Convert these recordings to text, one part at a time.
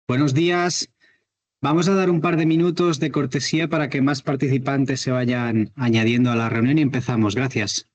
Buenos días. Vamos a dar un par de minutos de cortesía para que más participantes se vayan añadiendo a la reunión y empezamos. Gracias.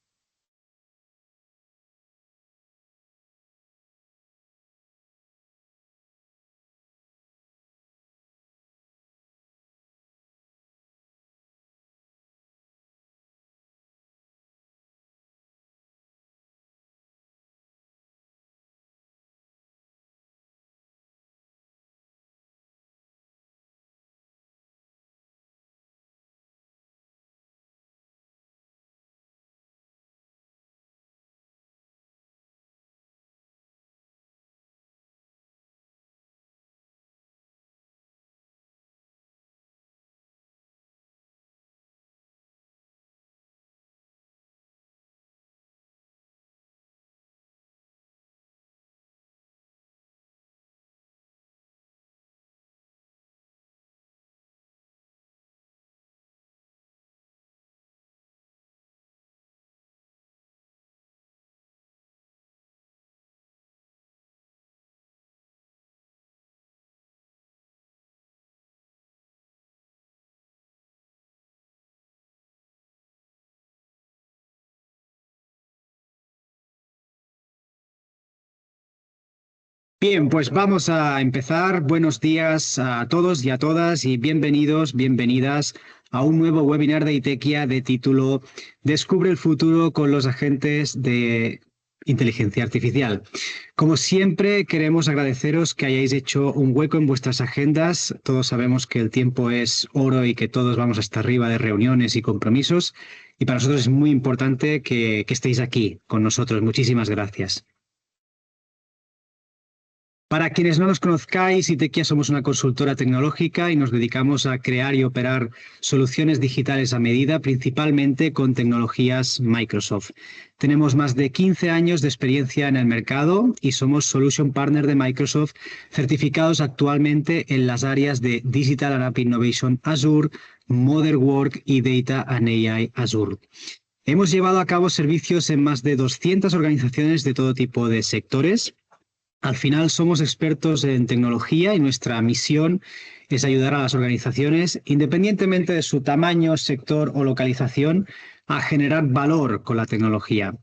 Bien, pues vamos a empezar. Buenos días a todos y a todas y bienvenidos, bienvenidas a un nuevo webinar de ITEQIA de título Descubre el futuro con los agentes de inteligencia artificial. Como siempre, queremos agradeceros que hayáis hecho un hueco en vuestras agendas. Todos sabemos que el tiempo es oro y que todos vamos hasta arriba de reuniones y compromisos. Y para nosotros es muy importante que estéis aquí con nosotros. Muchísimas gracias. Para quienes no nos conozcáis, ITEQIA somos una consultora tecnológica y nos dedicamos a crear y operar soluciones digitales a medida, principalmente con tecnologías Microsoft. Tenemos más de 15 años de experiencia en el mercado y somos Solution Partner de Microsoft, certificados actualmente en las áreas de Digital and App Innovation Azure, Modern Work y Data and AI Azure. Hemos llevado a cabo servicios en más de 200 organizaciones de todo tipo de sectores. Al final somos expertos en tecnología y nuestra misión es ayudar a las organizaciones, independientemente de su tamaño, sector o localización, a generar valor con la tecnología.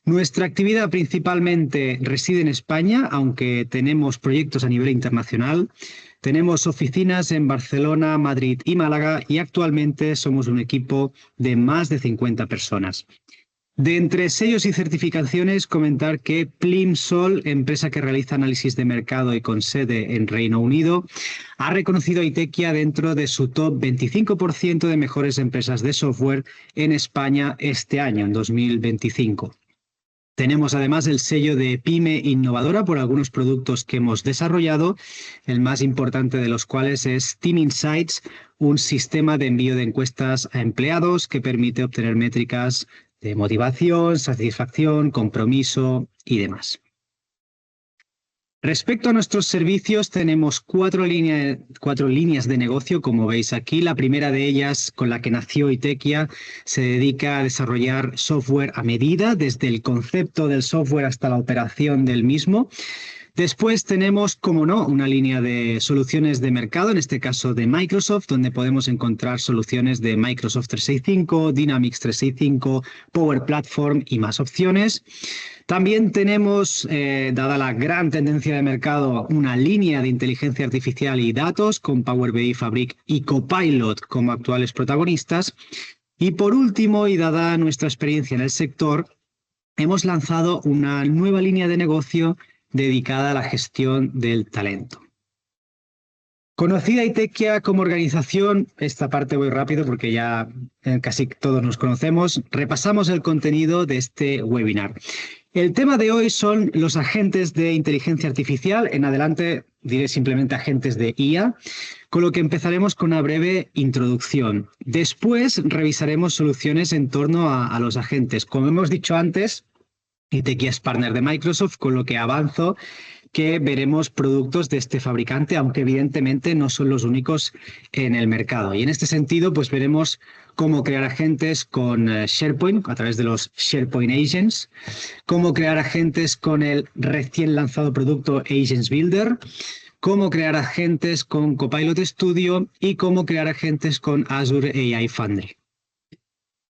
Nuestra actividad principalmente reside en España, aunque tenemos proyectos a nivel internacional. Tenemos oficinas en Barcelona, Madrid y Málaga y actualmente somos un equipo de más de 50 personas. De entre sellos y certificaciones, comentar que Plimsoll, empresa que realiza análisis de mercado y con sede en Reino Unido, ha reconocido a ITEQIA dentro de su top 25% de mejores empresas de software en España este año, en 2025. Tenemos además el sello de Pyme Innovadora por algunos productos que hemos desarrollado, el más importante de los cuales es Team Insights, un sistema de envío de encuestas a empleados que permite obtener métricas de motivación, satisfacción, compromiso y demás. Respecto a nuestros servicios, tenemos cuatro líneas de negocio, como veis aquí. La primera de ellas, con la que nació ITEQIA, se dedica a desarrollar software a medida, desde el concepto del software hasta la operación del mismo. Después tenemos, como no, una línea de soluciones de mercado, en este caso de Microsoft, donde podemos encontrar soluciones de Microsoft 365, Dynamics 365, Power Platform y más opciones. También tenemos, dada la gran tendencia de mercado, una línea de inteligencia artificial y datos con Power BI, Fabric y Copilot como actuales protagonistas. Y por último, y dada nuestra experiencia en el sector, hemos lanzado una nueva línea de negocio dedicada a la gestión del talento. Conocida ITEQIA como organización, esta parte voy rápido porque ya casi todos nos conocemos, repasamos el contenido de este webinar. El tema de hoy son los agentes de inteligencia artificial, en adelante diré simplemente agentes de IA, con lo que empezaremos con una breve introducción. Después revisaremos soluciones en torno a los agentes. Como hemos dicho antes, ITEQIA es partner de Microsoft, con lo que avanzo que veremos productos de este fabricante, aunque evidentemente no son los únicos en el mercado. Y en este sentido, pues veremos cómo crear agentes con SharePoint a través de los SharePoint Agents, cómo crear agentes con el recién lanzado producto Agents Builder, cómo crear agentes con Copilot Studio y cómo crear agentes con Azure AI Foundry.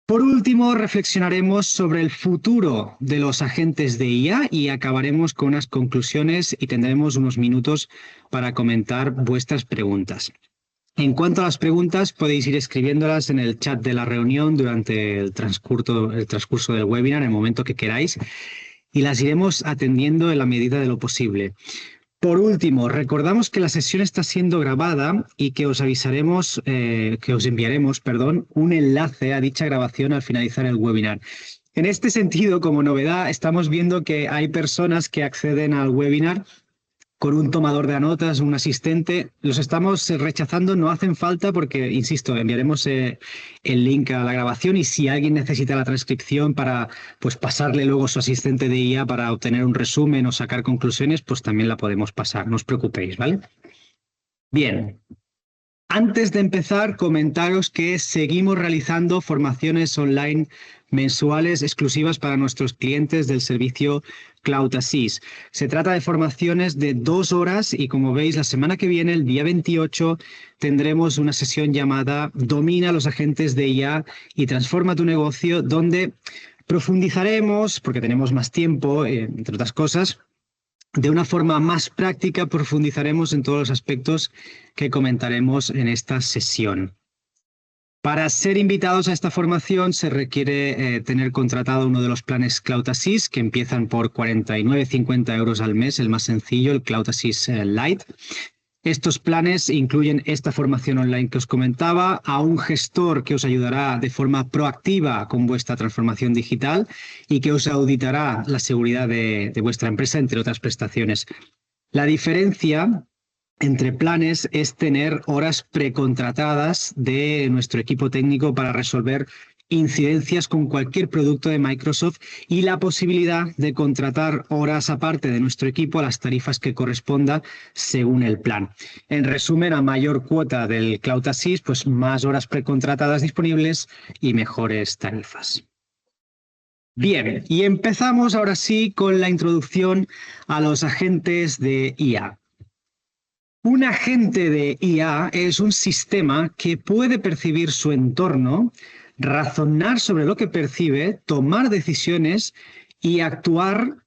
Por último, reflexionaremos sobre el futuro de los agentes de IA y acabaremos con unas conclusiones y tendremos unos minutos para comentar vuestras preguntas. En cuanto a las preguntas, podéis ir escribiéndolas en el chat de la reunión durante el transcurso del webinar, en el momento que queráis, y las iremos atendiendo en la medida de lo posible. Por último, recordamos que la sesión está siendo grabada y que os enviaremos, un enlace a dicha grabación al finalizar el webinar. En este sentido, como novedad, estamos viendo que hay personas que acceden al webinar con un tomador de notas, un asistente. Los estamos rechazando, no hacen falta porque, insisto, enviaremos el link a la grabación y si alguien necesita la transcripción para pasarle luego su asistente de IA para obtener un resumen o sacar conclusiones, pues también la podemos pasar, no os preocupéis, ¿vale? Bien. Antes de empezar, comentaros que seguimos realizando formaciones online mensuales exclusivas para nuestros clientes del servicio Cloud Assist. Se trata de formaciones de 2 horas y, como veis, la semana que viene, el día 28, tendremos una sesión llamada Domina los agentes de IA y transforma tu negocio, donde profundizaremos, porque tenemos más tiempo, entre otras cosas, de una forma más práctica profundizaremos en todos los aspectos que comentaremos en esta sesión. Para ser invitados a esta formación se requiere tener contratado uno de los planes Cloud Assist que empiezan por 49,50 € al mes, el más sencillo, el Cloud Assist Lite. Estos planes incluyen esta formación online que os comentaba, a un gestor que os ayudará de forma proactiva con vuestra transformación digital y que os auditará la seguridad de vuestra empresa, entre otras prestaciones. La diferencia entre planes es tener horas precontratadas de nuestro equipo técnico para resolver incidencias con cualquier producto de Microsoft y la posibilidad de contratar horas aparte de nuestro equipo a las tarifas que corresponda según el plan. En resumen, a mayor cuota del Cloud Assist, pues más horas precontratadas disponibles y mejores tarifas. Bien, y empezamos ahora sí con la introducción a los agentes de IA. Un agente de IA es un sistema que puede percibir su entorno, razonar sobre lo que percibe, tomar decisiones y actuar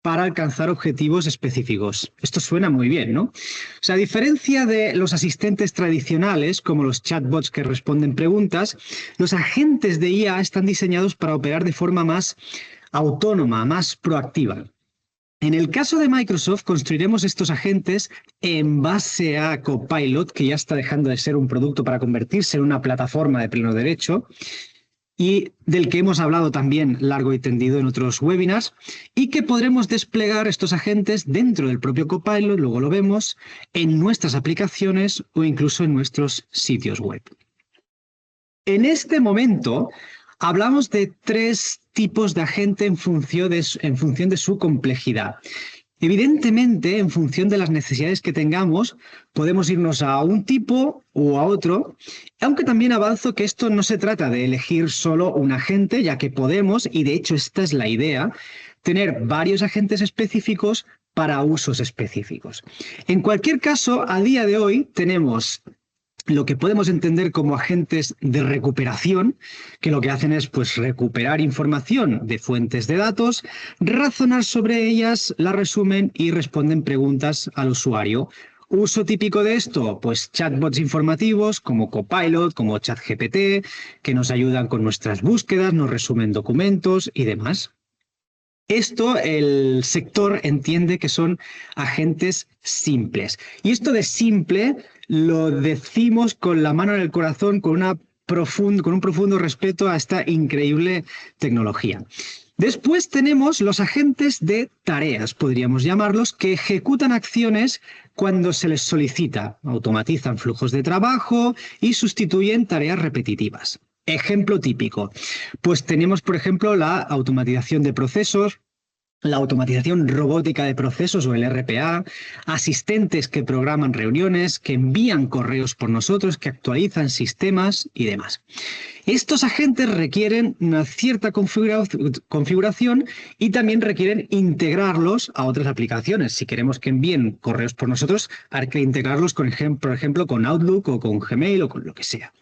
para alcanzar objetivos específicos. Esto suena muy bien, ¿no? O sea, a diferencia de los asistentes tradicionales, como los chatbots que responden preguntas, los agentes de IA están diseñados para operar de forma más autónoma, más proactiva. En el caso de Microsoft, construiremos estos agentes en base a Copilot, que ya está dejando de ser un producto para convertirse en una plataforma de pleno derecho, y del que hemos hablado también largo y tendido en otros webinars, y que podremos desplegar estos agentes dentro del propio Copilot, luego lo vemos, en nuestras aplicaciones o incluso en nuestros sitios web. En este momento hablamos de 3 tipos de agente en función de su complejidad. Evidentemente, en función de las necesidades que tengamos, podemos irnos a un tipo o a otro, aunque también avanzo que esto no se trata de elegir solo un agente, ya que podemos, y de hecho esta es la idea, tener varios agentes específicos para usos específicos. En cualquier caso, a día de hoy tenemos lo que podemos entender como agentes de recuperación, que lo que hacen es recuperar información de fuentes de datos, razonar sobre ellas, la resumen y responden preguntas al usuario. Uso típico de esto, chatbots informativos como Copilot, como ChatGPT, que nos ayudan con nuestras búsquedas, nos resumen documentos y demás. Esto el sector entiende que son agentes simples. Y esto de simple lo decimos con la mano en el corazón, con un profundo respeto a esta increíble tecnología. Después tenemos los agentes de tareas, podríamos llamarlos, que ejecutan acciones cuando se les solicita, automatizan flujos de trabajo y sustituyen tareas repetitivas. Ejemplo típico, tenemos por ejemplo la automatización de procesos la automatización robótica de procesos o el RPA, asistentes que programan reuniones, que envían correos por nosotros, que actualizan sistemas y demás. Estos agentes requieren una cierta configuración y también requieren integrarlos a otras aplicaciones. Si queremos que envíen correos por nosotros, hay que integrarlos, por ejemplo, con Outlook o con Gmail o con lo que sea.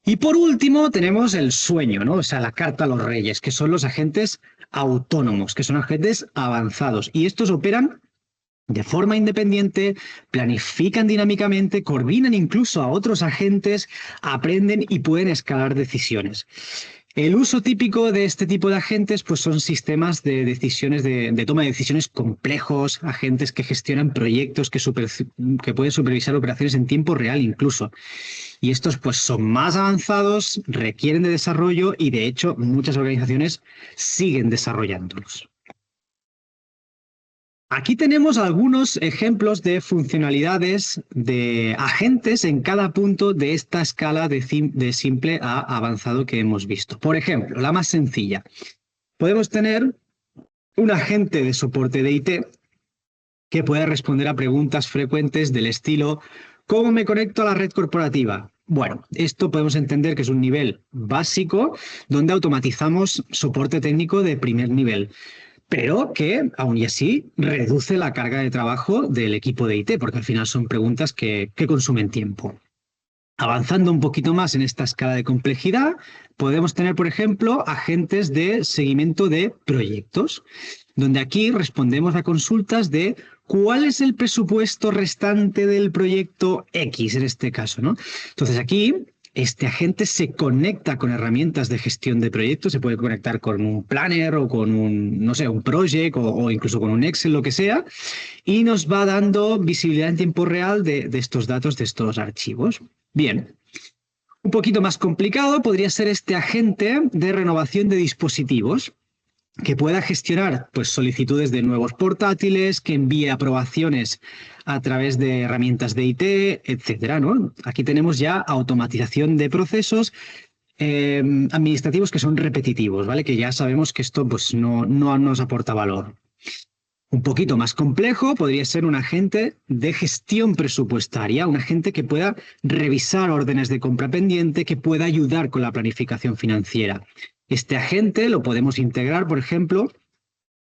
Y por último tenemos el sueño, ¿no? O sea, la carta a los reyes, que son los agentes autónomos, que son agentes avanzados. Y estos operan de forma independiente, planifican dinámicamente, coordinan incluso a otros agentes, aprenden y pueden escalar decisiones. El uso típico de este tipo de agentes pues son sistemas de decisiones de toma de decisiones complejos, agentes que gestionan proyectos, que pueden supervisar operaciones en tiempo real incluso. Y estos pues son más avanzados, requieren de desarrollo y de hecho muchas organizaciones siguen desarrollándolos. Aquí tenemos algunos ejemplos de funcionalidades de agentes en cada punto de esta escala de simple a avanzado que hemos visto. Por ejemplo, la más sencilla. Podemos tener un agente de soporte de IT que pueda responder a preguntas frecuentes del estilo ¿cómo me conecto a la red corporativa? Bueno, esto podemos entender que es un nivel básico donde automatizamos soporte técnico de primer nivel, pero que aún y así reduce la carga de trabajo del equipo de IT, porque al final son preguntas que consumen tiempo. Avanzando un poquito más en esta escala de complejidad, podemos tener, por ejemplo, agentes de seguimiento de proyectos, donde aquí respondemos a consultas de cuál es el presupuesto restante del proyecto X, en este caso, ¿no? Entonces aquí este agente se conecta con herramientas de gestión de proyectos, se puede conectar con un planner o con un, no sé, un project o incluso con un Excel, lo que sea, y nos va dando visibilidad en tiempo real de estos datos, de estos archivos. Bien. Un poquito más complicado podría ser este agente de renovación de dispositivos, que pueda gestionar pues, solicitudes de nuevos portátiles, que envíe aprobaciones a través de herramientas de IT, etcétera, ¿no? Aquí tenemos ya automatización de procesos administrativos que son repetitivos, ¿vale? Que ya sabemos que esto pues, no nos aporta valor. Un poquito más complejo podría ser un agente de gestión presupuestaria, un agente que pueda revisar órdenes de compra pendiente, que pueda ayudar con la planificación financiera. Este agente lo podemos integrar, por ejemplo,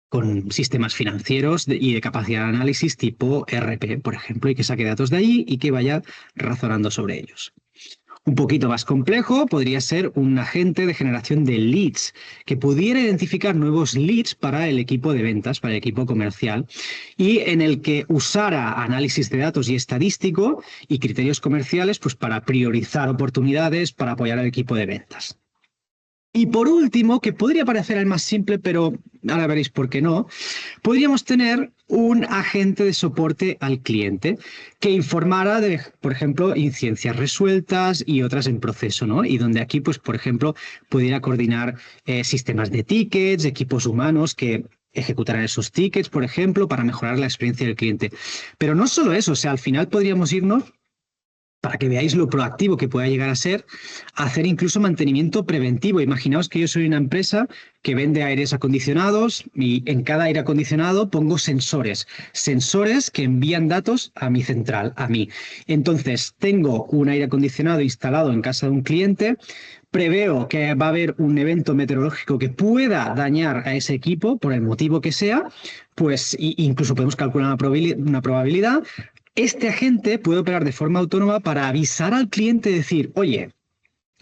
con sistemas financieros y de capacidad de análisis tipo RP, por ejemplo, y que saque datos de allí y que vaya razonando sobre ellos. Un poquito más complejo podría ser un agente de generación de leads que pudiera identificar nuevos leads para el equipo de ventas, para el equipo comercial, y en el que usara análisis de datos y estadístico y criterios comerciales pues, para priorizar oportunidades para apoyar al equipo de ventas. Y por último, que podría parecer el más simple, pero ahora veréis por qué no, podríamos tener un agente de soporte al cliente que informara de, por ejemplo, incidencias resueltas y otras en proceso, ¿no? Y donde aquí, pues, por ejemplo, pudiera coordinar sistemas de tickets, equipos humanos que ejecutaran esos tickets, por ejemplo, para mejorar la experiencia del cliente. Pero no solo eso, o sea, al final podríamos irnos para que veáis lo proactivo que pueda llegar a ser, hacer incluso mantenimiento preventivo. Imaginaos que yo soy una empresa que vende aires acondicionados y en cada aire acondicionado pongo sensores, sensores que envían datos a mi central, a mí. Entonces, tengo un aire acondicionado instalado en casa de un cliente, preveo que va a haber un evento meteorológico que pueda dañar a ese equipo por el motivo que sea, pues incluso podemos calcular una probabilidad. Este agente puede operar de forma autónoma para avisar al cliente y decir, oye,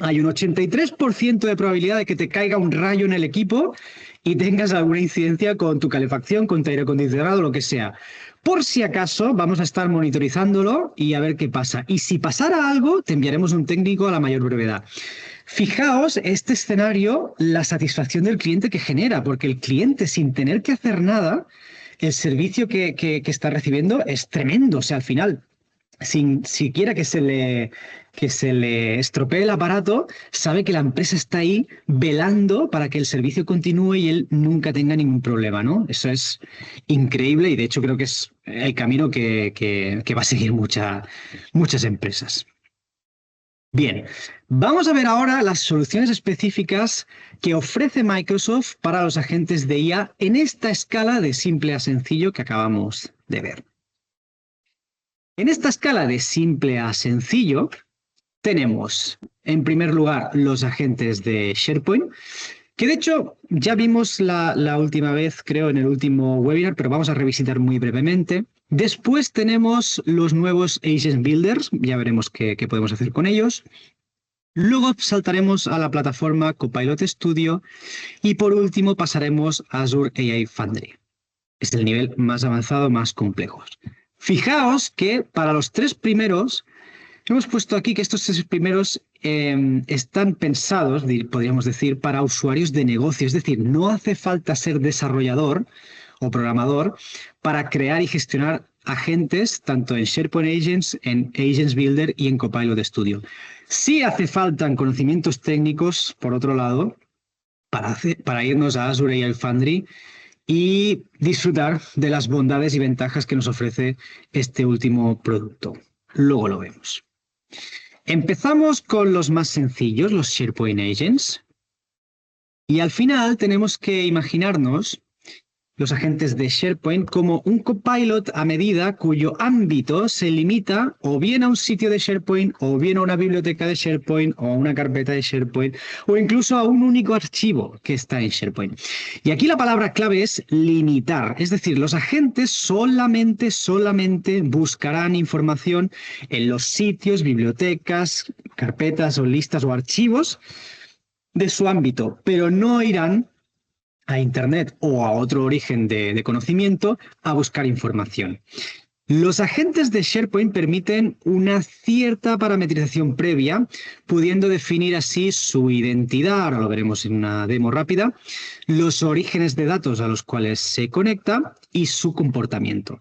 hay un 83% de probabilidad de que te caiga un rayo en el equipo y tengas alguna incidencia con tu calefacción, con tu aire acondicionado, lo que sea. Por si acaso, vamos a estar monitorizándolo y a ver qué pasa. Y si pasara algo, te enviaremos un técnico a la mayor brevedad. Fijaos este escenario, la satisfacción del cliente que genera, porque el cliente, sin tener que hacer nada, el servicio que está recibiendo es tremendo. O sea, al final, sin siquiera que se le estropee el aparato, sabe que la empresa está ahí velando para que el servicio continúe y él nunca tenga ningún problema, ¿no? Eso es increíble y de hecho creo que es el camino que va a seguir muchas empresas. Bien, vamos a ver ahora las soluciones específicas que ofrece Microsoft para los agentes de IA en esta escala de simple a sencillo que acabamos de ver. En esta escala de simple a sencillo tenemos, en primer lugar, los agentes de SharePoint, que de hecho ya vimos la última vez, creo, en el último webinar, pero vamos a revisitar muy brevemente. Después tenemos los nuevos Agent Builders, ya veremos qué podemos hacer con ellos. Luego saltaremos a la plataforma Copilot Studio y por último pasaremos a Azure AI Foundry. Es el nivel más avanzado, más complejo. Fijaos que para los tres primeros, hemos puesto aquí que estos tres primeros están pensados, podríamos decir, para usuarios de negocio. Es decir, no hace falta ser desarrollador o programador para crear y gestionar agentes tanto en SharePoint Agents, en Agents Builder y en Copilot Studio. Sí hace falta conocimientos técnicos, por otro lado, para irnos a Azure AI Foundry y disfrutar de las bondades y ventajas que nos ofrece este último producto. Luego lo vemos. Empezamos con los más sencillos, los SharePoint Agents. Y al final tenemos que imaginarnos los agentes de SharePoint como un copilot a medida cuyo ámbito se limita o bien a un sitio de SharePoint, o bien a una biblioteca de SharePoint, o a una carpeta de SharePoint, o incluso a un único archivo que está en SharePoint. Y aquí la palabra clave es limitar, es decir, los agentes solamente buscarán información en los sitios, bibliotecas, carpetas o listas o archivos de su ámbito, pero no irán a Internet o a otro origen de conocimiento a buscar información. Los agentes de SharePoint permiten una cierta parametrización previa, pudiendo definir así su identidad, ahora lo veremos en una demo rápida, los orígenes de datos a los cuales se conecta y su comportamiento.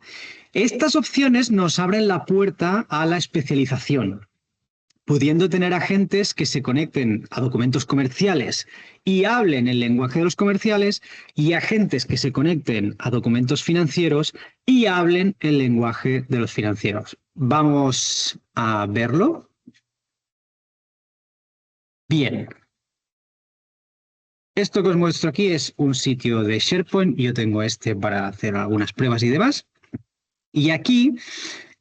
Estas opciones nos abren la puerta a la especialización, pudiendo tener agentes que se conecten a documentos comerciales y hablen el lenguaje de los comerciales, y agentes que se conecten a documentos financieros y hablen el lenguaje de los financieros. Vamos a verlo. Bien. Esto que os muestro aquí es un sitio de SharePoint. Yo tengo este para hacer algunas pruebas y demás. Y aquí,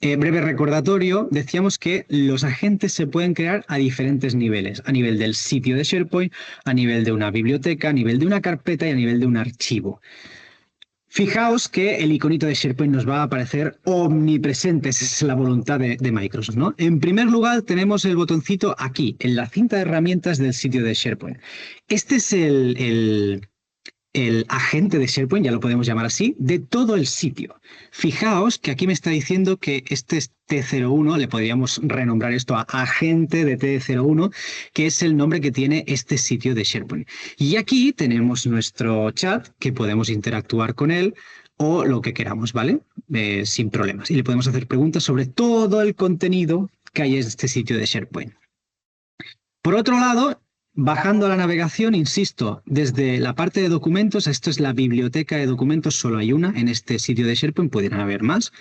breve recordatorio, decíamos que los agentes se pueden crear a diferentes niveles, a nivel del sitio de SharePoint, a nivel de una biblioteca, a nivel de una carpeta y a nivel de un archivo. Fijaos que el iconito de SharePoint nos va a aparecer omnipresente, esa es la voluntad de Microsoft, ¿no? En primer lugar tenemos el botoncito aquí, en la cinta de herramientas del sitio de SharePoint. Este es el agente de SharePoint, ya lo podemos llamar así, de todo el sitio. Fijaos que aquí me está diciendo que este es T01, le podríamos renombrar esto a agente de T01, que es el nombre que tiene este sitio de SharePoint. Y aquí tenemos nuestro chat, que podemos interactuar con él o lo que queramos, ¿vale? Sin problemas. Y le podemos hacer preguntas sobre todo el contenido que hay en este sitio de SharePoint. Por otro lado, bajando a la navegación, insisto, desde la parte de documentos, esto es la biblioteca de documentos, solo hay una en este sitio de SharePoint, pueden haber más.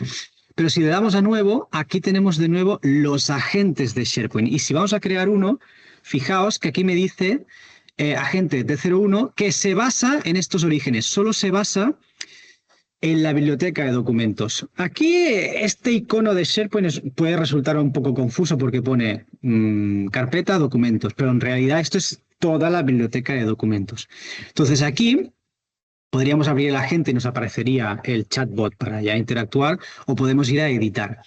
Pero si le damos a nuevo, aquí tenemos de nuevo los agentes de SharePoint. Y si vamos a crear uno, fijaos que aquí me dice agente T01 que se basa en estos orígenes, solo se basa en la biblioteca de documentos. Aquí este icono de SharePoint puede resultar un poco confuso porque pone carpeta, documentos, pero en realidad esto es toda la biblioteca de documentos. Entonces aquí podríamos abrir el agente y nos aparecería el chatbot para ya interactuar, o podemos ir a editar.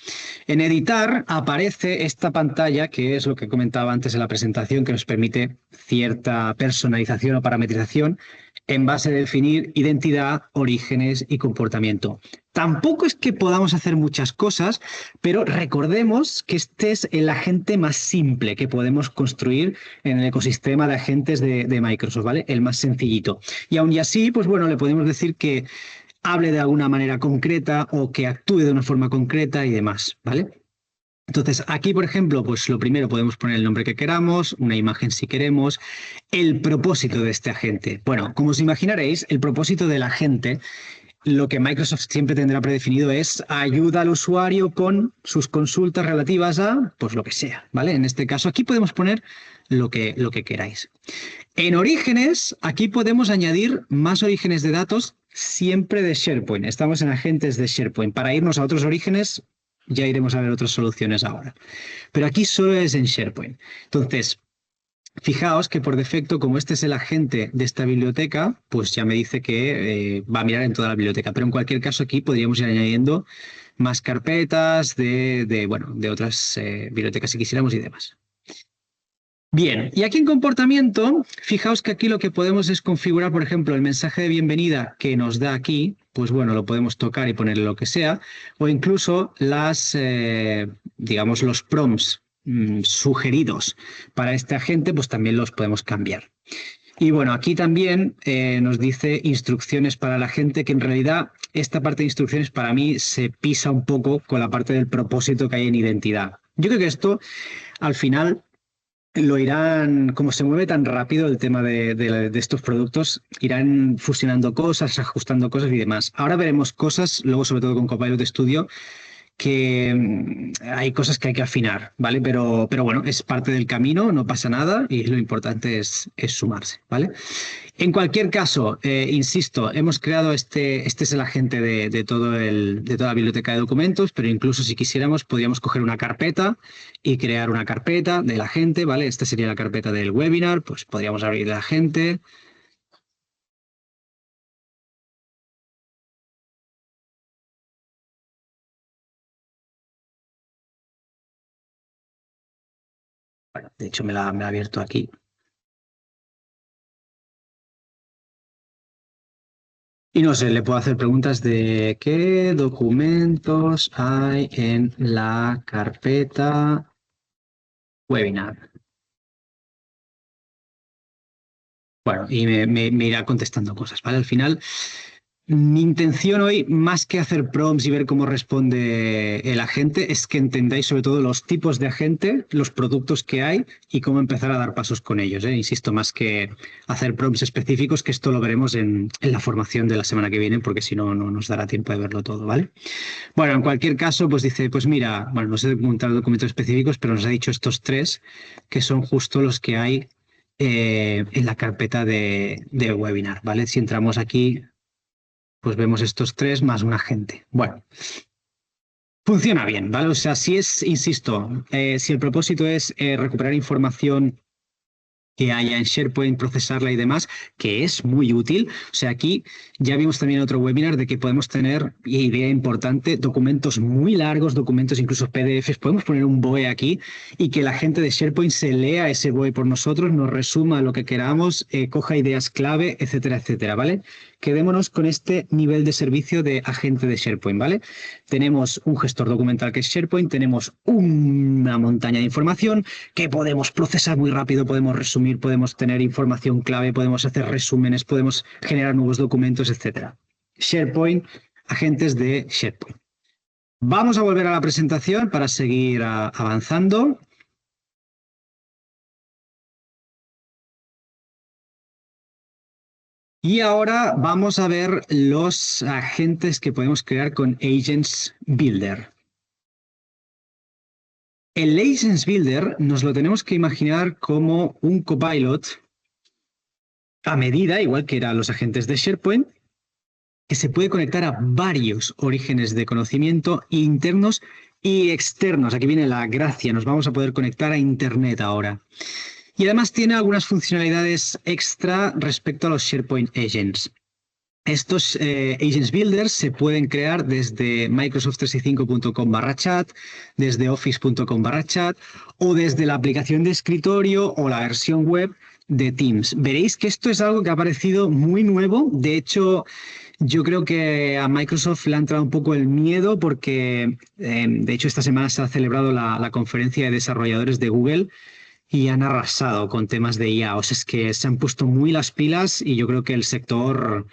En editar aparece esta pantalla, que es lo que comentaba antes en la presentación, que nos permite cierta personalización o parametrización en base a definir identidad, orígenes y comportamiento. Tampoco es que podamos hacer muchas cosas, pero recordemos que este es el agente más simple que podemos construir en el ecosistema de agentes de Microsoft, ¿vale? El más sencillito. Y aún y así, pues bueno, le podemos decir que hable de alguna manera concreta o que actúe de una forma concreta y demás, ¿vale? Entonces, aquí, por ejemplo, pues lo primero podemos poner el nombre que queramos, una imagen si queremos, el propósito de este agente. Bueno, como os imaginaréis, el propósito del agente lo que Microsoft siempre tendrá predefinido es ayuda al usuario con sus consultas relativas a, pues lo que sea, ¿vale? En este caso, aquí podemos poner lo que queráis. En orígenes, aquí podemos añadir más orígenes de datos siempre de SharePoint. Estamos en agentes de SharePoint. Para irnos a otros orígenes, ya iremos a ver otras soluciones ahora. Pero aquí solo es en SharePoint. Entonces, fijaos que por defecto, como este es el agente de esta biblioteca, pues ya me dice que va a mirar en toda la biblioteca. Pero en cualquier caso aquí podríamos ir añadiendo más carpetas bueno, de otras bibliotecas si quisiéramos y demás. Bien, y aquí en comportamiento, fijaos que aquí lo que podemos es configurar, por ejemplo, el mensaje de bienvenida que nos da aquí, pues bueno, lo podemos tocar y ponerle lo que sea, o incluso digamos, los prompts sugeridos para este agente, pues también los podemos cambiar. Y bueno, aquí también nos dice instrucciones para la gente, que en realidad esta parte de instrucciones para mí se pisa un poco con la parte del propósito que hay en identidad. Yo creo que esto, al final, lo irán, como se mueve tan rápido el tema de estos productos, irán fusionando cosas, ajustando cosas y demás. Ahora veremos cosas, luego sobre todo con Copilot Studio, que hay cosas que hay que afinar, ¿vale? Pero bueno, es parte del camino, no pasa nada y lo importante es sumarse, ¿vale? En cualquier caso, insisto, hemos creado este es el agente de toda la biblioteca de documentos, pero incluso si quisiéramos podríamos coger una carpeta y crear una carpeta del agente, ¿vale? Esta sería la carpeta del webinar, pues podríamos abrir el agente. Bueno, de hecho me la ha abierto aquí. Y no sé, le puedo hacer preguntas de qué documentos hay en la carpeta webinar. Bueno, y me irá contestando cosas, ¿vale? Al final, mi intención hoy, más que hacer prompts y ver cómo responde el agente, es que entendáis sobre todo los tipos de agente, los productos que hay y cómo empezar a dar pasos con ellos, ¿eh? Insisto, más que hacer prompts específicos, que esto lo veremos en la formación de la semana que viene, porque si no, no nos dará tiempo de verlo todo, ¿vale? Bueno, en cualquier caso, pues dice, pues mira, bueno, no sé montar documentos específicos, pero nos ha dicho estos tres, que son justo los que hay en la carpeta de webinar, ¿vale? Si entramos aquí, pues vemos estos tres más un agente. Bueno, funciona bien, ¿vale? O sea, si es, insisto, si el propósito es recuperar información que haya en SharePoint, procesarla y demás, que es muy útil. O sea, aquí ya vimos también otro webinar de que podemos tener, y idea importante, documentos muy largos, documentos incluso PDFs. Podemos poner un BOE aquí y que la gente de SharePoint se lea ese BOE por nosotros, nos resuma lo que queramos, coja ideas clave, etcétera, etcétera, ¿vale? Quedémonos con este nivel de servicio de agente de SharePoint, ¿vale? Tenemos un gestor documental que es SharePoint, tenemos una montaña de información que podemos procesar muy rápido, podemos resumir, podemos tener información clave, podemos hacer resúmenes, podemos generar nuevos documentos, etcétera. SharePoint, agentes de SharePoint. Vamos a volver a la presentación para seguir avanzando. Y ahora vamos a ver los agentes que podemos crear con Agents Builder. El Agents Builder nos lo tenemos que imaginar como un copilot a medida, igual que eran los agentes de SharePoint, que se puede conectar a varios orígenes de conocimiento internos y externos. Aquí viene la gracia, nos vamos a poder conectar a Internet ahora. Y además tiene algunas funcionalidades extra respecto a los SharePoint Agents. Estos Agents Builders se pueden crear desde microsoft365.com/chat, desde office.com/chat o desde la aplicación de escritorio o la versión web de Teams. Veréis que esto es algo que ha parecido muy nuevo. De hecho, yo creo que a Microsoft le ha entrado un poco el miedo porque, de hecho, esta semana se ha celebrado la conferencia de desarrolladores de Google y han arrasado con temas de IA. O sea, es que se han puesto muy las pilas y yo creo que el sector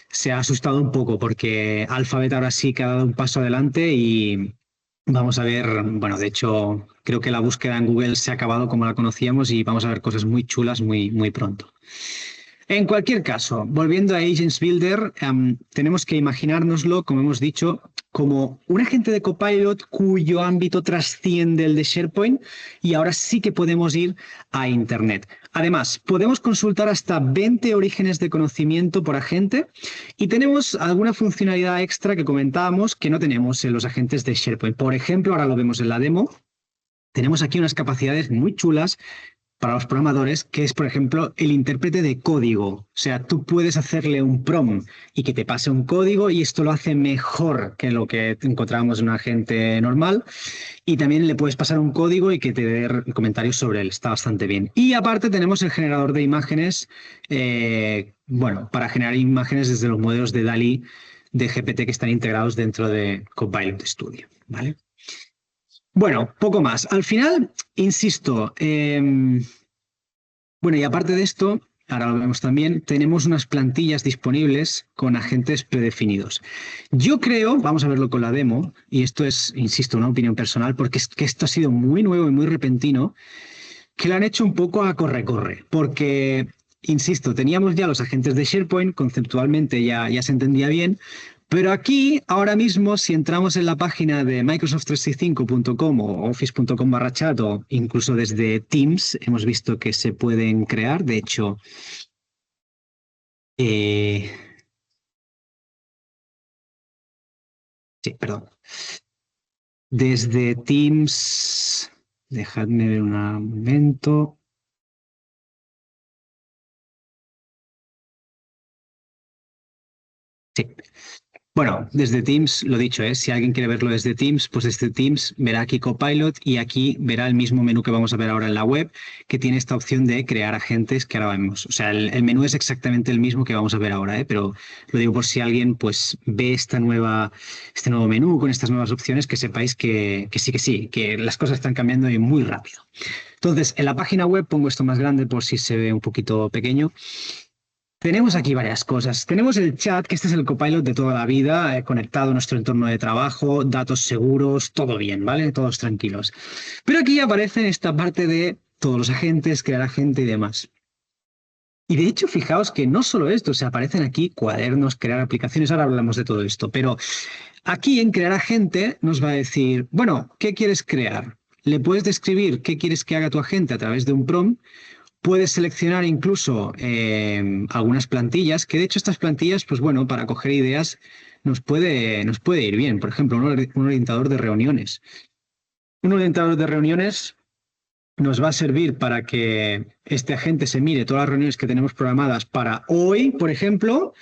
se ha asustado un poco porque Alphabet ahora sí que ha dado un paso adelante y vamos a ver, bueno, de hecho, creo que la búsqueda en Google se ha acabado como la conocíamos y vamos a ver cosas muy chulas muy, muy pronto. En cualquier caso, volviendo a Agents Builder, tenemos que imaginárnoslo, como hemos dicho, como un agente de Copilot cuyo ámbito trasciende el de SharePoint y ahora sí que podemos ir a Internet. Además, podemos consultar hasta 20 orígenes de conocimiento por agente y tenemos alguna funcionalidad extra que comentábamos que no tenemos en los agentes de SharePoint. Por ejemplo, ahora lo vemos en la demo, tenemos aquí unas capacidades muy chulas para los programadores, que es, por ejemplo, el intérprete de código. O sea, tú puedes hacerle un prompt y que te pase un código y esto lo hace mejor que lo que encontrábamos en un agente normal. Y también le puedes pasar un código y que te dé comentarios sobre él. Está bastante bien. Y aparte tenemos el generador de imágenes, bueno, para generar imágenes desde los modelos de DALL-E de GPT que están integrados dentro de Copilot Studio, ¿vale? Bueno, poco más. Al final, insisto, bueno, y aparte de esto, ahora lo vemos también, tenemos unas plantillas disponibles con agentes predefinidos. Yo creo, vamos a verlo con la demo, y esto es, insisto, una opinión personal, porque es que esto ha sido muy nuevo y muy repentino, que lo han hecho un poco a corre-corre, porque, insisto, teníamos ya los agentes de SharePoint, conceptualmente ya se entendía bien, pero aquí, ahora mismo, si entramos en la página de Microsoft365.com o Office.com/chat o incluso desde Teams, hemos visto que se pueden crear. De hecho, sí, perdón. Desde Teams, dejadme ver un momento. Sí. Bueno, desde Teams, lo dicho, si alguien quiere verlo desde Teams, pues desde Teams verá aquí Copilot y aquí verá el mismo menú que vamos a ver ahora en la web, que tiene esta opción de crear agentes que ahora vemos. O sea, el menú es exactamente el mismo que vamos a ver ahora, pero lo digo por si alguien pues ve este nuevo menú con estas nuevas opciones, que sepáis que sí, que las cosas están cambiando y muy rápido. Entonces, en la página web pongo esto más grande por si se ve un poquito pequeño. Tenemos aquí varias cosas. Tenemos el chat, que este es el Copilot de toda la vida, conectado a nuestro entorno de trabajo, datos seguros, todo bien, ¿vale? Todos tranquilos. Pero aquí aparece esta parte de todos los agentes, crear agente y demás. Y de hecho, fijaos que no solo esto, se aparecen aquí cuadernos, crear aplicaciones, ahora hablamos de todo esto, pero aquí en crear agente nos va a decir, bueno, ¿qué quieres crear? Le puedes describir qué quieres que haga tu agente a través de un prompt. Puedes seleccionar incluso algunas plantillas, que de hecho estas plantillas, pues bueno, para coger ideas nos puede ir bien. Por ejemplo, un orientador de reuniones. Un orientador de reuniones nos va a servir para que este agente se mire todas las reuniones que tenemos programadas para hoy, por ejemplo,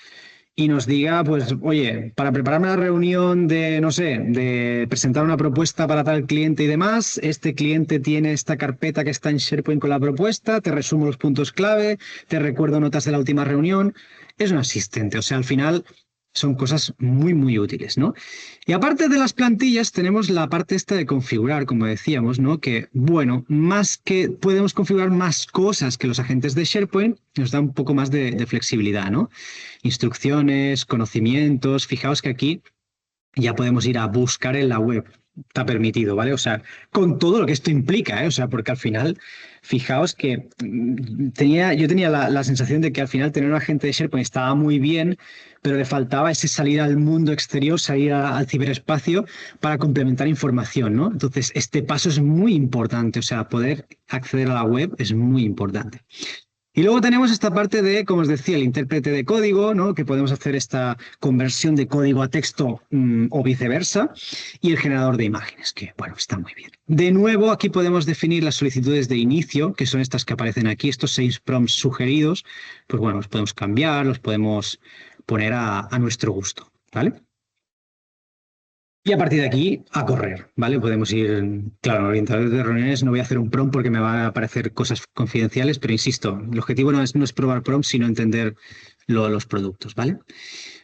y nos diga, pues, oye, para prepararme la reunión de, no sé, de presentar una propuesta para tal cliente y demás, este cliente tiene esta carpeta que está en SharePoint con la propuesta, te resumo los puntos clave, te recuerdo notas de la última reunión. Es un asistente, o sea, al final son cosas muy, muy útiles, ¿no? Y aparte de las plantillas, tenemos la parte esta de configurar, como decíamos, ¿no? Que, bueno, más que podemos configurar más cosas que los agentes de SharePoint, nos da un poco más de flexibilidad, ¿no? Instrucciones, conocimientos. Fijaos que aquí ya podemos ir a buscar en la web. Está permitido, ¿vale? O sea, con todo lo que esto implica, ¿eh? O sea, porque al final, fijaos que yo tenía la sensación de que al final tener un agente de SharePoint estaba muy bien, pero le faltaba ese salir al mundo exterior, salir al ciberespacio para complementar información, ¿no? Entonces, este paso es muy importante, o sea, poder acceder a la web es muy importante. Y luego tenemos esta parte de, como os decía, el intérprete de código, ¿no? Que podemos hacer esta conversión de código a texto o viceversa, y el generador de imágenes, que, bueno, está muy bien. De nuevo, aquí podemos definir las solicitudes de inicio, que son estas que aparecen aquí, estos 6 prompts sugeridos, pues bueno, los podemos cambiar, los podemos poner a nuestro gusto, ¿vale? Y a partir de aquí, a correr, ¿vale? Podemos ir, claro, en orientadores de reuniones no voy a hacer un prompt porque me van a aparecer cosas confidenciales, pero insisto, el objetivo no es probar prompts, sino entender los productos, ¿vale?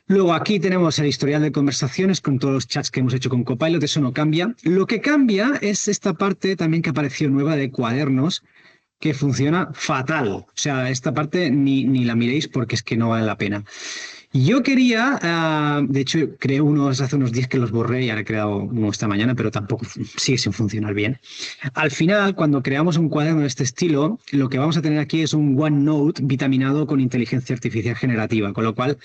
Luego aquí tenemos el historial de conversaciones con todos los chats que hemos hecho con Copilot, eso no cambia. Lo que cambia es esta parte también que apareció nueva de cuadernos, que funciona fatal. O sea, esta parte ni la miréis porque es que no vale la pena. Yo quería, de hecho, creé unos hace unos días que los borré y ahora he creado uno esta mañana, pero tampoco sigue sin funcionar bien. Al final, cuando creamos un cuaderno de este estilo, lo que vamos a tener aquí es un OneNote vitaminado con inteligencia artificial generativa, con lo cual,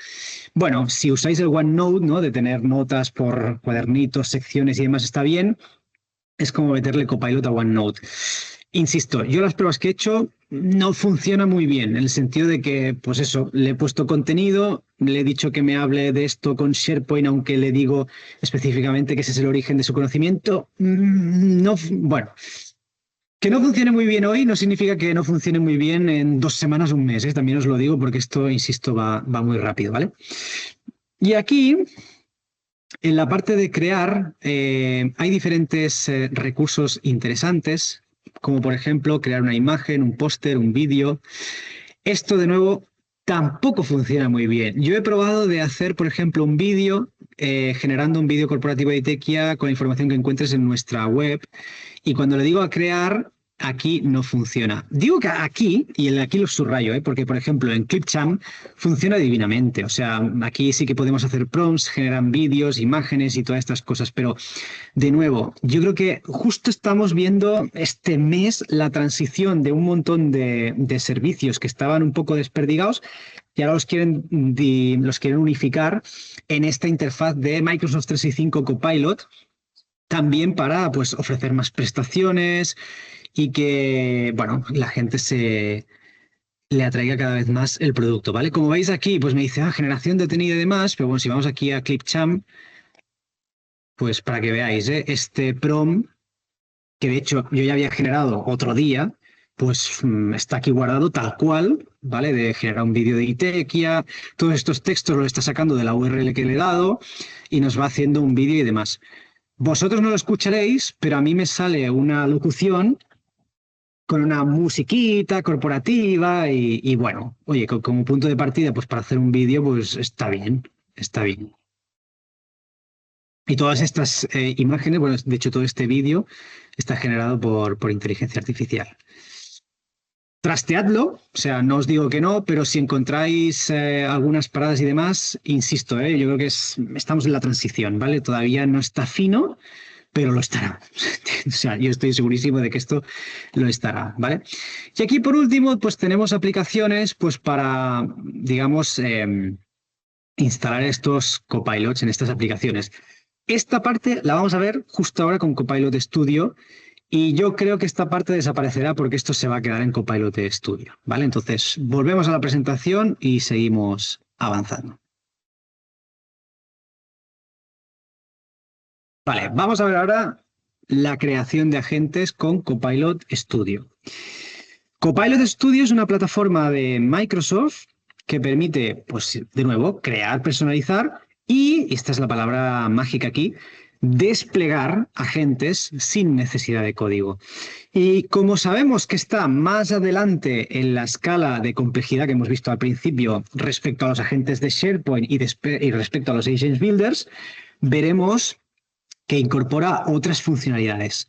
bueno, si usáis el OneNote, ¿no? De tener notas por cuadernitos, secciones y demás, está bien. Es como meterle Copilot a OneNote. Insisto, yo las pruebas que he hecho no funciona muy bien, en el sentido de que, pues eso, le he puesto contenido, le he dicho que me hable de esto con SharePoint, aunque le digo específicamente que ese es el origen de su conocimiento. No, bueno, que no funcione muy bien hoy no significa que no funcione muy bien en 2 semanas o un mes, ¿eh? También os lo digo porque esto, insisto, va muy rápido, ¿vale? Y aquí en la parte de crear, hay diferentes recursos interesantes, como por ejemplo crear una imagen, un póster, un vídeo. Esto de nuevo tampoco funciona muy bien. Yo he probado de hacer, por ejemplo, un vídeo generando un vídeo corporativo de Itekia con la información que encuentres en nuestra web. Y cuando le digo a crear, aquí no funciona. Digo que aquí, y aquí lo subrayo, porque por ejemplo en Clipchamp funciona divinamente. O sea, aquí sí que podemos hacer prompts, generan vídeos, imágenes y todas estas cosas. Pero de nuevo, yo creo que justo estamos viendo este mes la transición de un montón de servicios que estaban un poco desperdigados y ahora los quieren unificar en esta interfaz de Microsoft 365 Copilot, también para pues, ofrecer más prestaciones y que, bueno, la gente se le atraiga cada vez más el producto, ¿vale? Como veis aquí, pues me dice, generación detenida y demás, pero bueno, si vamos aquí a Clipchamp, pues para que veáis, este prompt, que de hecho yo ya había generado otro día, pues está aquí guardado tal cual, ¿vale? De generar un vídeo de Itekia, todos estos textos los está sacando de la URL que le he dado y nos va haciendo un vídeo y demás. Vosotros no lo escucharéis, pero a mí me sale una locución con una musiquita corporativa y bueno, oye, como punto de partida, pues para hacer un vídeo, pues está bien, está bien. Y todas estas imágenes, bueno, de hecho todo este vídeo está generado por inteligencia artificial. Trasteadlo, o sea, no os digo que no, pero si encontráis algunas paradas y demás, insisto, yo creo que estamos en la transición, ¿vale? Todavía no está fino, pero lo estará. O sea, yo estoy segurísimo de que esto lo estará, ¿vale? Y aquí por último, pues tenemos aplicaciones pues para, digamos, instalar estos copilots en estas aplicaciones. Esta parte la vamos a ver justo ahora con Copilot Studio y yo creo que esta parte desaparecerá porque esto se va a quedar en Copilot Studio, ¿vale? Entonces, volvemos a la presentación y seguimos avanzando. Vale, vamos a ver ahora la creación de agentes con Copilot Studio. Copilot Studio es una plataforma de Microsoft que permite, pues, de nuevo, crear, personalizar y, esta es la palabra mágica aquí, desplegar agentes sin necesidad de código. Y como sabemos que está más adelante en la escala de complejidad que hemos visto al principio respecto a los agentes de SharePoint y respecto a los Agents Builders, veremos que incorpora otras funcionalidades.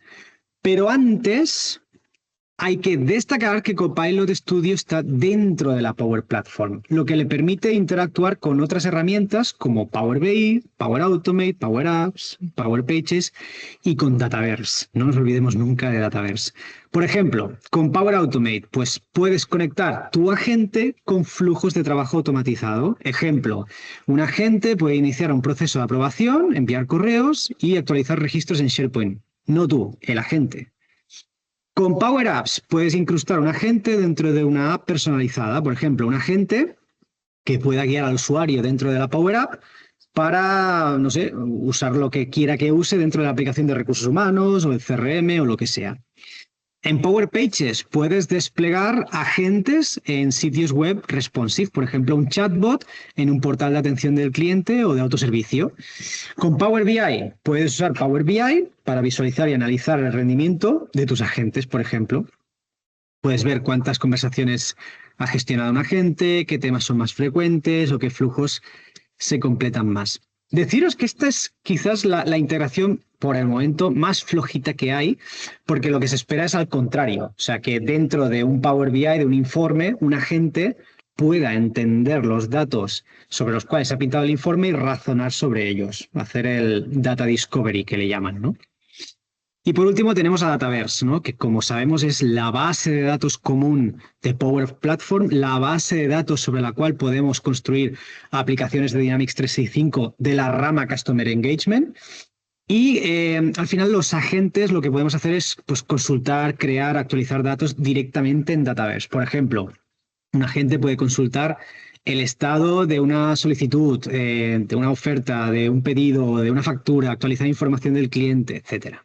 Pero antes hay que destacar que Copilot Studio está dentro de la Power Platform, lo que le permite interactuar con otras herramientas como Power BI, Power Automate, Power Apps, Power Pages y con Dataverse. No nos olvidemos nunca de Dataverse. Por ejemplo, con Power Automate, pues puedes conectar tu agente con flujos de trabajo automatizado. Ejemplo, un agente puede iniciar un proceso de aprobación, enviar correos y actualizar registros en SharePoint. No tú, el agente. Con Power Apps puedes incrustar un agente dentro de una app personalizada. Por ejemplo, un agente que pueda guiar al usuario dentro de la Power App para, no sé, usar lo que quiera que use dentro de la aplicación de recursos humanos o el CRM o lo que sea. En Power Pages puedes desplegar agentes en sitios web responsive, por ejemplo, un chatbot en un portal de atención del cliente o de autoservicio. Con Power BI puedes usar Power BI para visualizar y analizar el rendimiento de tus agentes, por ejemplo. Puedes ver cuántas conversaciones ha gestionado un agente, qué temas son más frecuentes o qué flujos se completan más. Deciros que esta es quizás la integración por el momento más flojita que hay, porque lo que se espera es al contrario. O sea, que dentro de un Power BI, de un informe, un agente pueda entender los datos sobre los cuales se ha pintado el informe y razonar sobre ellos, hacer el data discovery que le llaman, ¿no? Y por último tenemos a Dataverse, ¿no? Que como sabemos es la base de datos común de Power Platform, la base de datos sobre la cual podemos construir aplicaciones de Dynamics 365 de la rama Customer Engagement. Y al final los agentes lo que podemos hacer es pues, consultar, crear, actualizar datos directamente en Dataverse. Por ejemplo, un agente puede consultar el estado de una solicitud, de una oferta, de un pedido, de una factura, actualizar información del cliente, etcétera.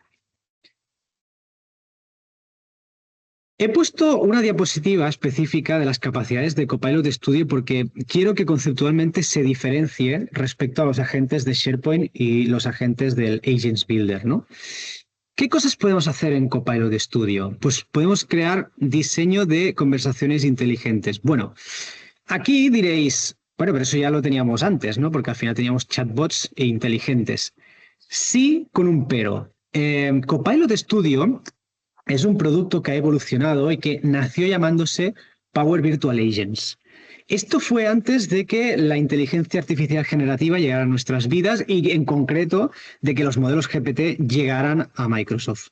He puesto una diapositiva específica de las capacidades de Copilot Studio porque quiero que conceptualmente se diferencie respecto a los agentes de SharePoint y los agentes del Agents Builder, ¿no? ¿Qué cosas podemos hacer en Copilot Studio? Pues podemos crear diseño de conversaciones inteligentes. Bueno, aquí diréis, bueno, pero eso ya lo teníamos antes, ¿no? Porque al final teníamos chatbots e inteligentes. Sí, con un pero. Copilot Studio es un producto que ha evolucionado y que nació llamándose Power Virtual Agents. Esto fue antes de que la inteligencia artificial generativa llegara a nuestras vidas y en concreto de que los modelos GPT llegaran a Microsoft.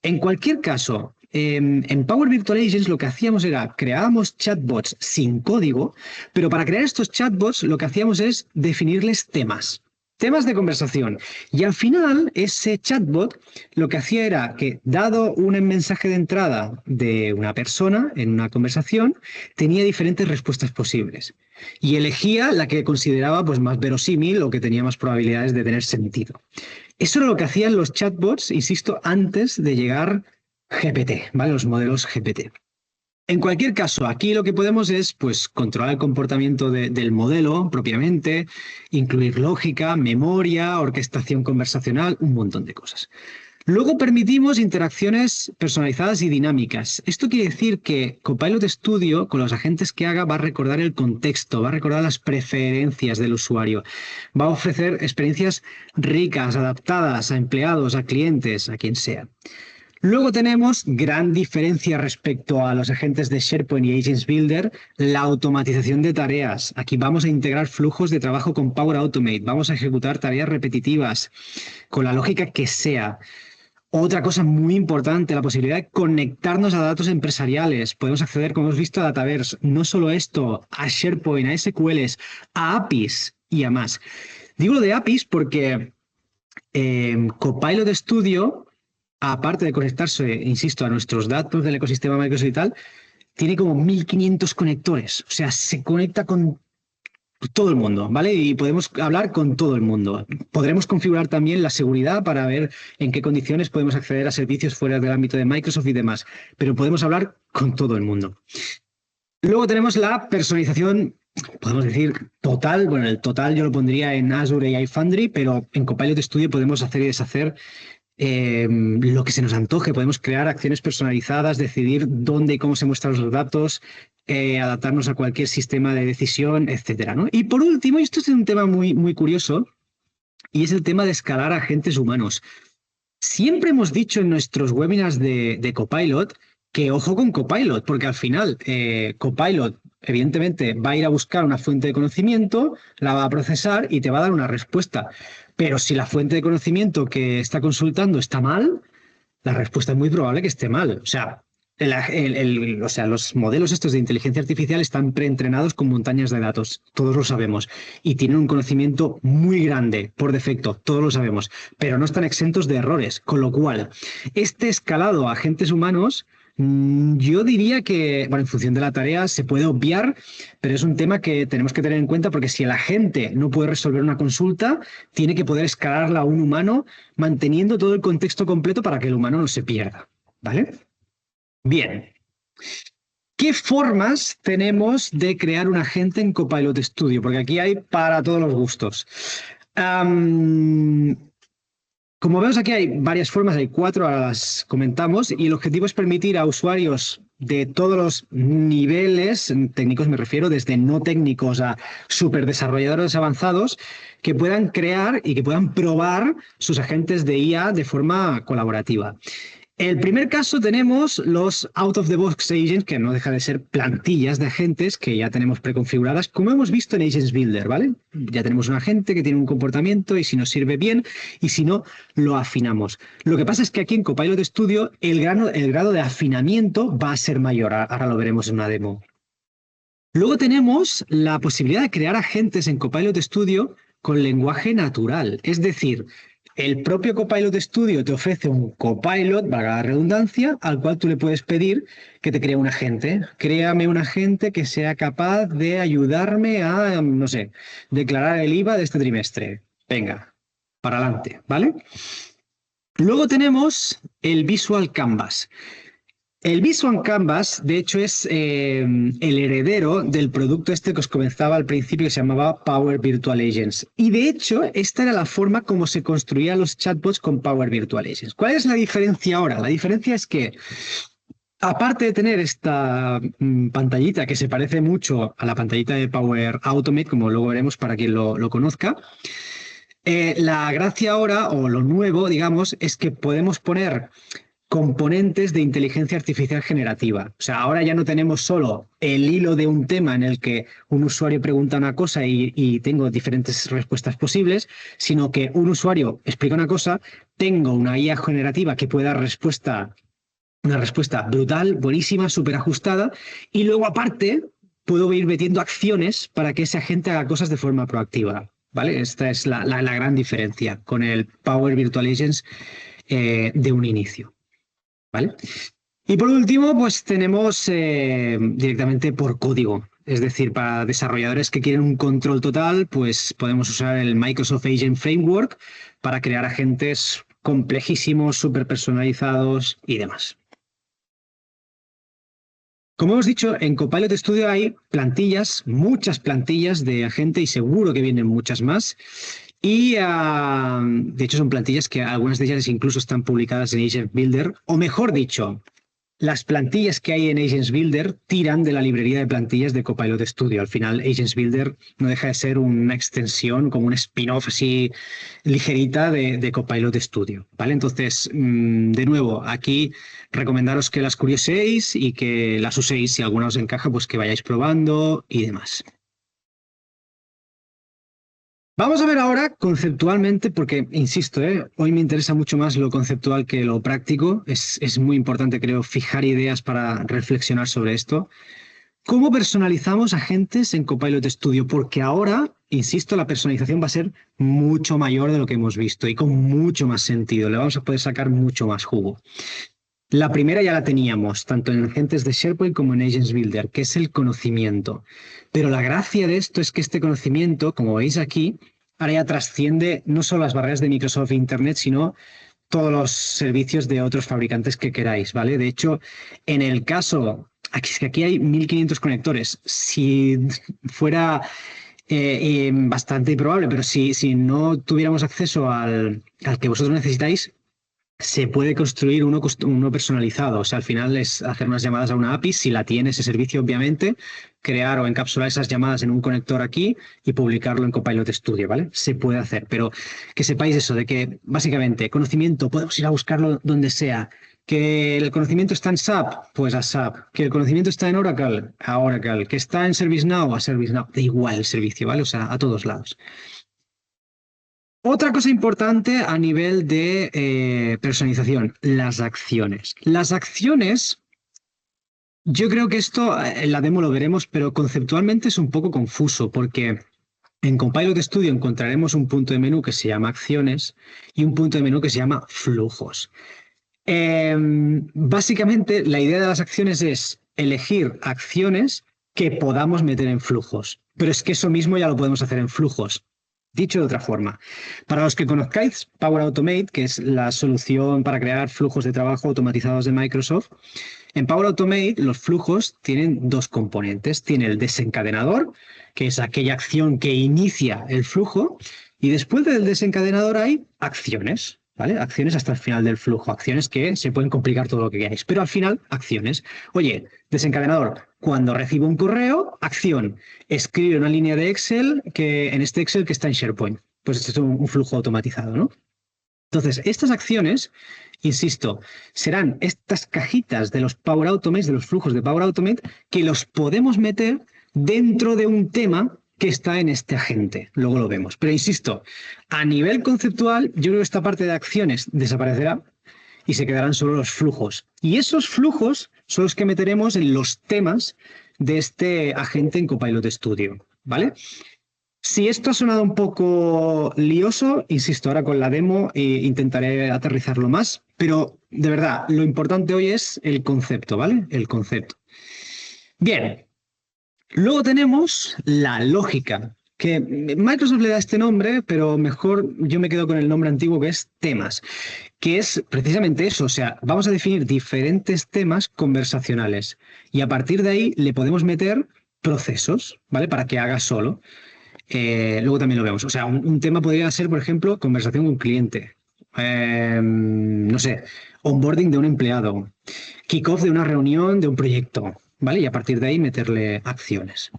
En cualquier caso, en Power Virtual Agents lo que hacíamos era creábamos chatbots sin código, pero para crear estos chatbots lo que hacíamos es definirles temas. Temas de conversación. Y al final, ese chatbot lo que hacía era que, dado un mensaje de entrada de una persona en una conversación, tenía diferentes respuestas posibles. Y elegía la que consideraba pues, más verosímil o que tenía más probabilidades de tener sentido. Eso era lo que hacían los chatbots, insisto, antes de llegar GPT, ¿vale? Los modelos GPT. En cualquier caso, aquí lo que podemos es pues, controlar el comportamiento del modelo propiamente, incluir lógica, memoria, orquestación conversacional, un montón de cosas. Luego permitimos interacciones personalizadas y dinámicas. Esto quiere decir que Copilot Studio, con los agentes que haga, va a recordar el contexto, va a recordar las preferencias del usuario, va a ofrecer experiencias ricas, adaptadas a empleados, a clientes, a quien sea. Luego tenemos gran diferencia respecto a los agentes de SharePoint y Agents Builder, la automatización de tareas. Aquí vamos a integrar flujos de trabajo con Power Automate, vamos a ejecutar tareas repetitivas con la lógica que sea. Otra cosa muy importante, la posibilidad de conectarnos a datos empresariales. Podemos acceder, como hemos visto, a Dataverse. No solo esto, a SharePoint, a SQLs, a APIs y a más. Digo lo de APIs porque Copilot Studio, aparte de conectarse, insisto, a nuestros datos del ecosistema Microsoft y tal, tiene como 1500 conectores. O sea, se conecta con todo el mundo, ¿vale? Y podemos hablar con todo el mundo. Podremos configurar también la seguridad para ver en qué condiciones podemos acceder a servicios fuera del ámbito de Microsoft y demás. Pero podemos hablar con todo el mundo. Luego tenemos la personalización, podemos decir, total. Bueno, el total yo lo pondría en Azure AI Foundry, pero en Copilot Studio podemos hacer y deshacer lo que se nos antoje. Podemos crear acciones personalizadas, decidir dónde y cómo se muestran los datos, adaptarnos a cualquier sistema de decisión, etcétera, ¿no? Y por último, y esto es un tema muy, muy curioso, y es el tema de escalar a agentes humanos. Siempre hemos dicho en nuestros webinars de Copilot que ojo con Copilot, porque al final Copilot evidentemente va a ir a buscar una fuente de conocimiento, la va a procesar y te va a dar una respuesta. Pero si la fuente de conocimiento que está consultando está mal, la respuesta es muy probable que esté mal. O sea, los modelos estos de inteligencia artificial están preentrenados con montañas de datos, todos lo sabemos, y tienen un conocimiento muy grande por defecto, todos lo sabemos, pero no están exentos de errores, con lo cual, este escalado a agentes humanos, yo diría que, bueno, en función de la tarea se puede obviar, pero es un tema que tenemos que tener en cuenta porque si el agente no puede resolver una consulta, tiene que poder escalarla a un humano manteniendo todo el contexto completo para que el humano no se pierda, ¿vale? Bien. ¿Qué formas tenemos de crear un agente en Copilot Studio? Porque aquí hay para todos los gustos. Como vemos aquí hay varias formas, hay 4, ahora las comentamos, y el objetivo es permitir a usuarios de todos los niveles, técnicos me refiero, desde no técnicos a superdesarrolladores avanzados, que puedan crear y que puedan probar sus agentes de IA de forma colaborativa. El primer caso tenemos los out-of-the-box agents, que no deja de ser plantillas de agentes que ya tenemos preconfiguradas, como hemos visto en Agents Builder, ¿vale? Ya tenemos un agente que tiene un comportamiento y si nos sirve bien y si no, lo afinamos. Lo que pasa es que aquí en Copilot Studio el grado de afinamiento va a ser mayor, ahora lo veremos en una demo. Luego tenemos la posibilidad de crear agentes en Copilot Studio con lenguaje natural. Es decir, el propio Copilot Studio te ofrece un Copilot, valga la redundancia, al cual tú le puedes pedir que te cree un agente. Créame un agente que sea capaz de ayudarme a, no sé, declarar el IVA de este trimestre. Venga, para adelante, ¿vale? Luego tenemos el Visual Canvas. El Visual Canvas, de hecho, es el heredero del producto este que os comenzaba al principio que se llamaba Power Virtual Agents. Y de hecho, esta era la forma como se construían los chatbots con Power Virtual Agents. ¿Cuál es la diferencia ahora? La diferencia es que, aparte de tener esta pantallita que se parece mucho a la pantallita de Power Automate, como luego veremos para quien lo conozca, la gracia ahora, o lo nuevo, digamos, es que podemos poner componentes de inteligencia artificial generativa. O sea, ahora ya no tenemos solo el hilo de un tema en el que un usuario pregunta una cosa y tengo diferentes respuestas posibles, sino que un usuario explica una cosa, tengo una IA generativa que puede dar una respuesta brutal, buenísima, súper ajustada, y luego aparte puedo ir metiendo acciones para que ese agente haga cosas de forma proactiva. ¿Vale? Esta es la gran diferencia con el Power Virtual Agents de un inicio. ¿Vale? Y por último, pues tenemos directamente por código. Es decir, para desarrolladores que quieren un control total, pues podemos usar el Microsoft Agent Framework para crear agentes complejísimos, súper personalizados y demás. Como hemos dicho, en Copilot Studio hay plantillas, muchas plantillas de agente y seguro que vienen muchas más. Y de hecho son plantillas que algunas de ellas incluso están publicadas en Agent Builder, o mejor dicho, las plantillas que hay en Agents Builder tiran de la librería de plantillas de Copilot Studio. Al final, Agents Builder no deja de ser una extensión, como un spin-off así ligerita de Copilot Studio. ¿Vale? Entonces, de nuevo, aquí recomendaros que las curioséis y que las uséis. Si alguna os encaja, pues que vayáis probando y demás. Vamos a ver ahora conceptualmente, porque, insisto, hoy me interesa mucho más lo conceptual que lo práctico. Es muy importante, creo, fijar ideas para reflexionar sobre esto. ¿Cómo personalizamos agentes en Copilot Studio? Porque ahora, insisto, la personalización va a ser mucho mayor de lo que hemos visto y con mucho más sentido. Le vamos a poder sacar mucho más jugo. La primera ya la teníamos, tanto en agentes de SharePoint como en Agents Builder, que es el conocimiento. Pero la gracia de esto es que este conocimiento, como veis aquí, ahora ya trasciende no solo las barreras de Microsoft e Internet, sino todos los servicios de otros fabricantes que queráis, ¿vale? De hecho, en el caso, aquí hay 1500 conectores. Si fuera bastante improbable, pero si no tuviéramos acceso al que vosotros necesitáis, se puede construir uno personalizado. O sea, al final es hacer unas llamadas a una API, si la tiene ese servicio, obviamente, crear o encapsular esas llamadas en un conector aquí y publicarlo en Copilot Studio, ¿vale? Se puede hacer, pero que sepáis eso, de que básicamente conocimiento, podemos ir a buscarlo donde sea. Que el conocimiento está en SAP, pues a SAP. Que el conocimiento está en Oracle, a Oracle. Que está en ServiceNow, a ServiceNow. Da igual el servicio, ¿vale? O sea, a todos lados. Otra cosa importante a nivel de personalización, las acciones. Las acciones, yo creo que esto en la demo lo veremos, pero conceptualmente es un poco confuso porque en Copilot Studio encontraremos un punto de menú que se llama acciones y un punto de menú que se llama flujos. Básicamente, la idea de las acciones es elegir acciones que podamos meter en flujos, pero es que eso mismo ya lo podemos hacer en flujos. Dicho de otra forma, para los que conozcáis Power Automate, que es la solución para crear flujos de trabajo automatizados de Microsoft, en Power Automate los flujos tienen dos componentes. Tiene el desencadenador, que es aquella acción que inicia el flujo, y después del desencadenador hay acciones. ¿Vale? Acciones hasta el final del flujo, acciones que se pueden complicar todo lo que queráis, pero al final, acciones. Oye, desencadenador, cuando recibo un correo, acción, escribe una línea de Excel que en este Excel que está en SharePoint. Pues esto es un flujo automatizado, ¿no? Entonces, estas acciones, insisto, serán estas cajitas de los Power Automates, de los flujos de Power Automate, que los podemos meter dentro de un tema que está en este agente. Luego lo vemos. Pero insisto, a nivel conceptual, yo creo que esta parte de acciones desaparecerá y se quedarán solo los flujos. Y esos flujos son los que meteremos en los temas de este agente en Copilot Studio, ¿vale? Si esto ha sonado un poco lioso, insisto, ahora con la demo intentaré aterrizarlo más, pero de verdad, lo importante hoy es el concepto, ¿vale? El concepto. Bien, luego tenemos la lógica, que Microsoft le da este nombre, pero mejor yo me quedo con el nombre antiguo que es temas, que es precisamente eso, o sea, vamos a definir diferentes temas conversacionales y a partir de ahí le podemos meter procesos, ¿vale? Para que haga solo. Luego también lo vemos. O sea, un tema podría ser, por ejemplo, conversación con un cliente. No sé, onboarding de un empleado, kickoff de una reunión, de un proyecto, ¿vale? Y a partir de ahí meterle acciones.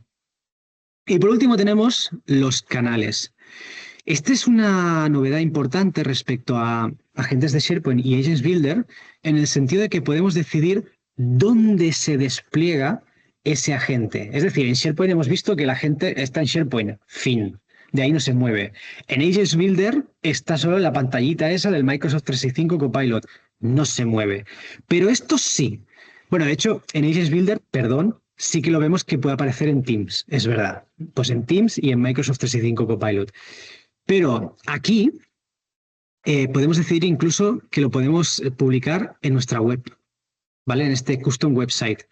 Y por último tenemos los canales. Esta es una novedad importante respecto a agentes de SharePoint y Agents Builder en el sentido de que podemos decidir dónde se despliega ese agente. Es decir, en SharePoint hemos visto que el agente está en SharePoint, fin. De ahí no se mueve. En Agents Builder está solo en la pantallita esa del Microsoft 365 Copilot. No se mueve. Pero esto sí. Bueno, de hecho, en Agents Builder, perdón, sí que lo vemos que puede aparecer en Teams, es verdad. Pues en Teams y en Microsoft 365 Copilot. Pero aquí podemos decidir incluso que lo podemos publicar en nuestra web, ¿vale? En este custom website.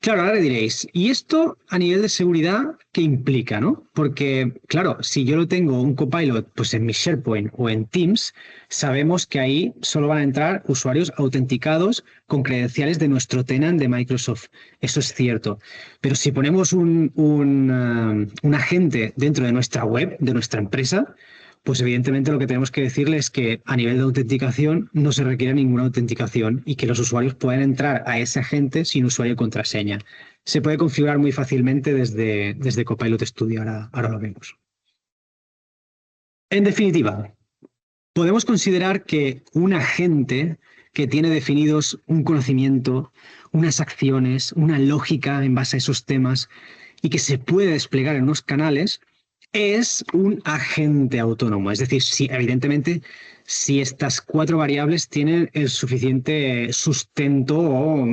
Claro, ahora diréis, ¿y esto a nivel de seguridad qué implica, no? Porque, claro, si yo lo tengo un Copilot pues en mi SharePoint o en Teams, sabemos que ahí solo van a entrar usuarios autenticados con credenciales de nuestro tenant de Microsoft. Eso es cierto. Pero si ponemos un agente dentro de nuestra web, de nuestra empresa, pues evidentemente lo que tenemos que decirle es que a nivel de autenticación no se requiere ninguna autenticación y que los usuarios pueden entrar a ese agente sin usuario y contraseña. Se puede configurar muy fácilmente desde Copilot Studio, ahora lo vemos. En definitiva, podemos considerar que un agente que tiene definidos un conocimiento, unas acciones, una lógica en base a esos temas y que se puede desplegar en unos canales, es un agente autónomo. Es decir, si, evidentemente, si estas cuatro variables tienen el suficiente sustento o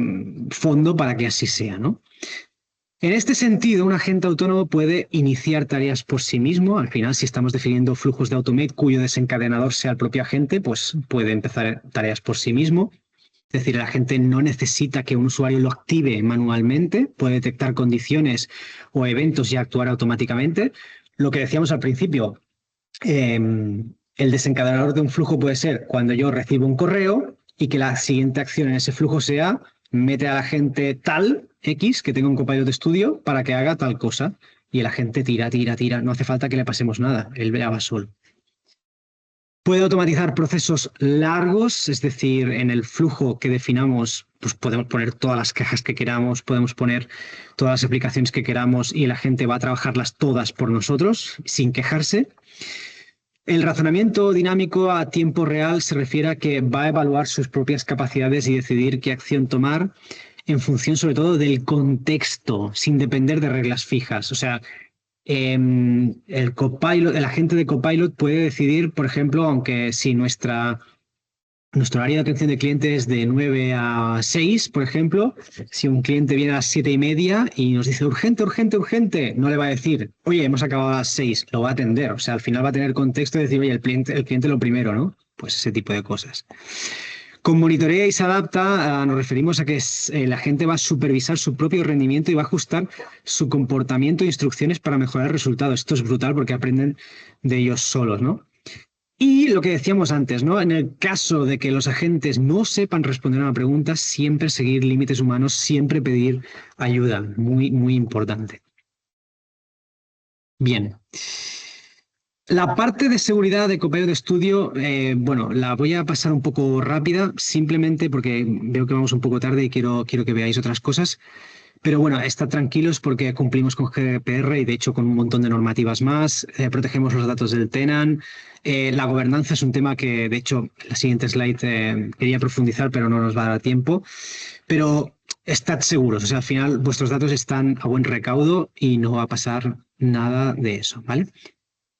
fondo para que así sea, ¿no? En este sentido, un agente autónomo puede iniciar tareas por sí mismo. Al final, si estamos definiendo flujos de automate cuyo desencadenador sea el propio agente, pues puede empezar tareas por sí mismo. Es decir, el agente no necesita que un usuario lo active manualmente, puede detectar condiciones o eventos y actuar automáticamente. Lo que decíamos al principio, el desencadenador de un flujo puede ser cuando yo recibo un correo y que la siguiente acción en ese flujo sea mete al agente tal X que tenga un Copilot Studio para que haga tal cosa. Y el agente tira. No hace falta que le pasemos nada, él ya va solo. Puede automatizar procesos largos, es decir, en el flujo que definamos, pues podemos poner todas las cajas que queramos, podemos poner todas las aplicaciones que queramos y la gente va a trabajarlas todas por nosotros sin quejarse. El razonamiento dinámico a tiempo real se refiere a que va a evaluar sus propias capacidades y decidir qué acción tomar en función sobre todo del contexto, sin depender de reglas fijas. O sea, el Copilot, el agente de Copilot puede decidir, por ejemplo, aunque si nuestro área de atención de cliente es de 9 a 6, por ejemplo, si un cliente viene a las 7:30 y nos dice urgente, no le va a decir, oye, hemos acabado a las 6, lo va a atender. O sea, al final va a tener contexto de decir, oye, el cliente lo primero, ¿no? Pues ese tipo de cosas. Con monitorea y se adapta, nos referimos a que la gente va a supervisar su propio rendimiento y va a ajustar su comportamiento e instrucciones para mejorar el resultado. Esto es brutal porque aprenden de ellos solos, ¿no? Y lo que decíamos antes, ¿no? En el caso de que los agentes no sepan responder a una pregunta, siempre seguir límites humanos, siempre pedir ayuda. Muy, muy importante. Bien. La parte de seguridad de Copilot Studio, bueno, la voy a pasar un poco rápida, simplemente porque veo que vamos un poco tarde y quiero que veáis otras cosas. Pero bueno, estad tranquilos porque cumplimos con GDPR y de hecho con un montón de normativas más. Protegemos los datos del tenant. La gobernanza es un tema que de hecho en la siguiente slide quería profundizar, pero no nos va a dar tiempo. Pero estad seguros, o sea, al final vuestros datos están a buen recaudo y no va a pasar nada de eso, ¿vale?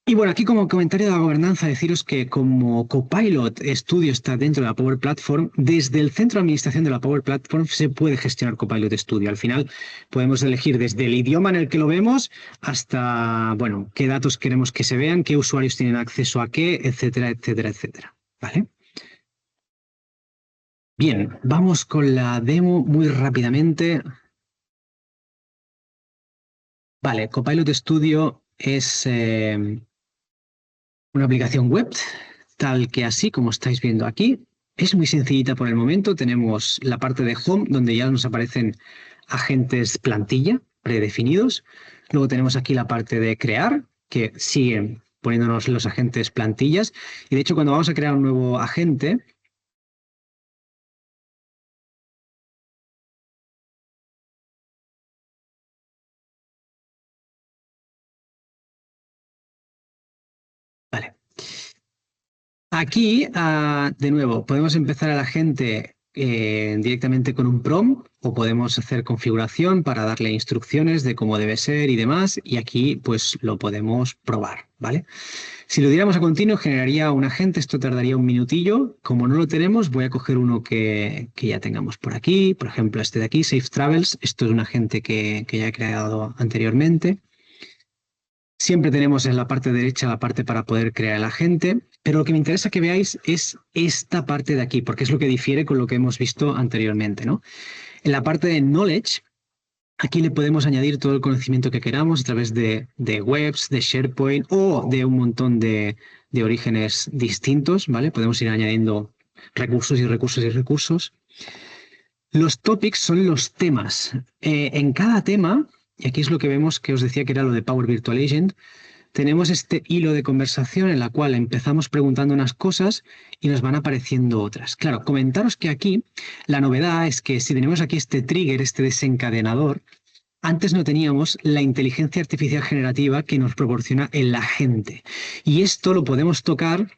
Y bueno, aquí como comentario de la gobernanza, deciros que como Copilot Studio está dentro de la Power Platform, desde el centro de administración de la Power Platform se puede gestionar Copilot Studio. Al final podemos elegir desde el idioma en el que lo vemos hasta, bueno, qué datos queremos que se vean, qué usuarios tienen acceso a qué, etcétera, etcétera, etcétera. ¿Vale? Bien, vamos con la demo muy rápidamente. Vale, Copilot Studio es una aplicación web, tal que así como estáis viendo aquí. Es muy sencillita por el momento. Tenemos la parte de Home, donde ya nos aparecen agentes plantilla predefinidos. Luego tenemos aquí la parte de crear, que siguen poniéndonos los agentes plantillas. Y de hecho, cuando vamos a crear un nuevo agente, vale. Aquí, de nuevo, podemos empezar a la gente directamente con un prompt o podemos hacer configuración para darle instrucciones de cómo debe ser y demás. Y aquí, pues, lo podemos probar, ¿vale? Si lo diéramos a continuo, generaría un agente. Esto tardaría un minutillo. Como no lo tenemos, voy a coger uno que ya tengamos por aquí. Por ejemplo, este de aquí, Safe Travels. Esto es un agente que ya he creado anteriormente. Siempre tenemos en la parte derecha la parte para poder crear el agente, pero lo que me interesa que veáis es esta parte de aquí, porque es lo que difiere con lo que hemos visto anteriormente, ¿no? En la parte de Knowledge, aquí le podemos añadir todo el conocimiento que queramos a través de webs, de SharePoint o de un montón de orígenes distintos, ¿vale? Podemos ir añadiendo recursos y recursos y recursos. Los topics son los temas. En cada tema, y aquí es lo que vemos que os decía que era lo de Power Virtual Agent, tenemos este hilo de conversación en la cual empezamos preguntando unas cosas y nos van apareciendo otras. Claro, comentaros que aquí la novedad es que si tenemos aquí este trigger, este desencadenador, antes no teníamos la inteligencia artificial generativa que nos proporciona el agente. Y esto lo podemos tocar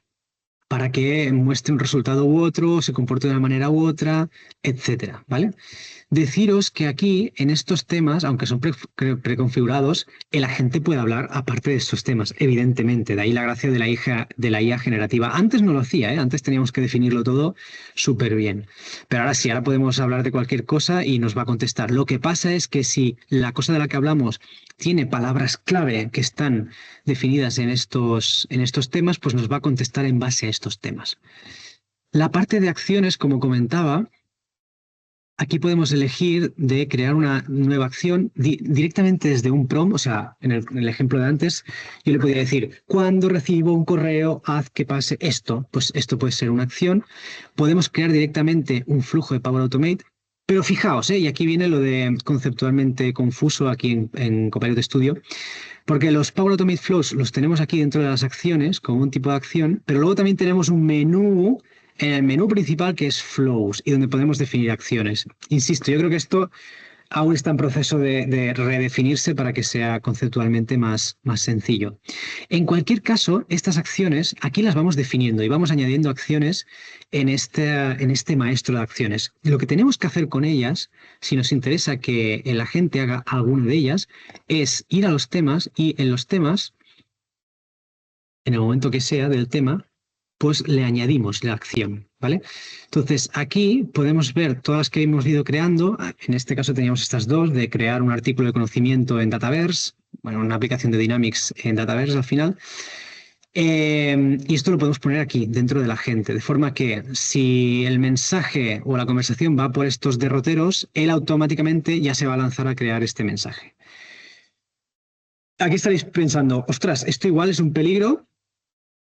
para que muestre un resultado u otro, se comporte de una manera u otra, etcétera, ¿vale? Deciros que aquí, en estos temas, aunque son preconfigurados, el agente puede hablar aparte de estos temas, evidentemente. De ahí la gracia de la IA generativa. Antes no lo hacía, ¿eh? Antes teníamos que definirlo todo súper bien. Pero ahora sí, ahora podemos hablar de cualquier cosa y nos va a contestar. Lo que pasa es que si la cosa de la que hablamos tiene palabras clave que están definidas en estos temas, pues nos va a contestar en base a estos temas. La parte de acciones, como comentaba, aquí podemos elegir de crear una nueva acción directamente desde un prompt, o sea, en el ejemplo de antes, yo le podría decir, cuando recibo un correo, haz que pase esto. Pues esto puede ser una acción. Podemos crear directamente un flujo de Power Automate, pero fijaos, y aquí viene lo de conceptualmente confuso aquí en Copilot Studio, porque los Power Automate Flows los tenemos aquí dentro de las acciones, como un tipo de acción, pero luego también tenemos un menú en el menú principal que es Flows y donde podemos definir acciones. Insisto, yo creo que esto aún está en proceso de redefinirse para que sea conceptualmente más sencillo. En cualquier caso, estas acciones aquí las vamos definiendo y vamos añadiendo acciones en este maestro de acciones. Lo que tenemos que hacer con ellas, si nos interesa que el agente haga alguna de ellas, es ir a los temas y en los temas, en el momento que sea del tema, pues le añadimos la acción, ¿vale? Entonces, aquí podemos ver todas las que hemos ido creando. En este caso teníamos estas dos, de crear un artículo de conocimiento en Dataverse, bueno, una aplicación de Dynamics en Dataverse al final. Y esto lo podemos poner aquí, dentro de la gente, de forma que si el mensaje o la conversación va por estos derroteros, él automáticamente ya se va a lanzar a crear este mensaje. Aquí estaréis pensando, ostras, esto igual es un peligro.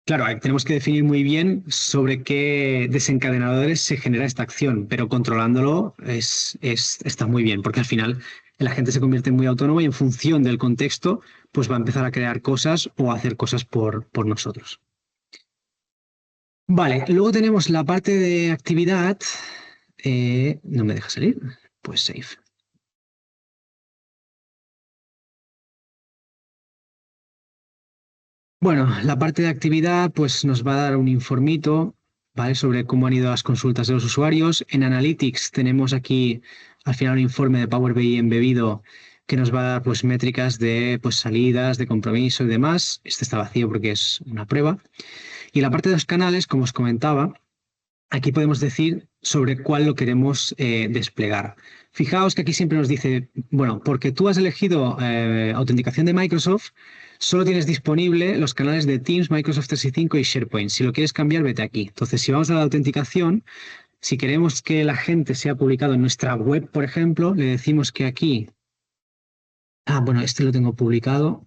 Claro, tenemos que definir muy bien sobre qué desencadenadores se genera esta acción, pero controlándolo está muy bien, porque al final la gente se convierte en muy autónoma y en función del contexto, pues va a empezar a crear cosas o a hacer cosas por nosotros. Vale, luego tenemos la parte de actividad. No me deja salir. Pues save. Bueno, la parte de actividad pues nos va a dar un informito, ¿vale? Sobre cómo han ido las consultas de los usuarios. En Analytics tenemos aquí al final un informe de Power BI embebido que nos va a dar pues métricas de pues salidas, de compromiso y demás. Este está vacío porque es una prueba. Y en la parte de los canales, como os comentaba, aquí podemos decir sobre cuál lo queremos desplegar. Fijaos que aquí siempre nos dice, bueno, porque tú has elegido autenticación de Microsoft, solo tienes disponible los canales de Teams, Microsoft 365 y SharePoint. Si lo quieres cambiar, vete aquí. Entonces, si vamos a la autenticación, si queremos que la gente sea publicado en nuestra web, por ejemplo, le decimos que aquí, bueno, este lo tengo publicado,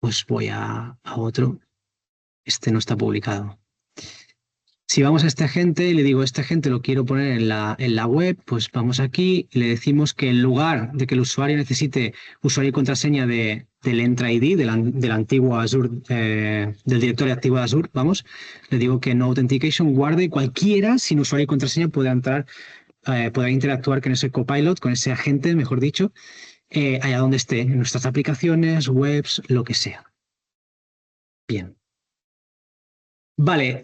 pues voy a otro. Este no está publicado. Si vamos a este agente y le digo, este agente lo quiero poner en la web, pues vamos aquí y le decimos que en lugar de que el usuario necesite usuario y contraseña del Entra ID, del antiguo Azure, del directorio activo de Azure, vamos, le digo que no authentication guarde cualquiera sin usuario y contraseña pueda entrar, pueda interactuar con ese copilot, con ese agente, mejor dicho, allá donde esté, en nuestras aplicaciones, webs, lo que sea. Bien. Vale,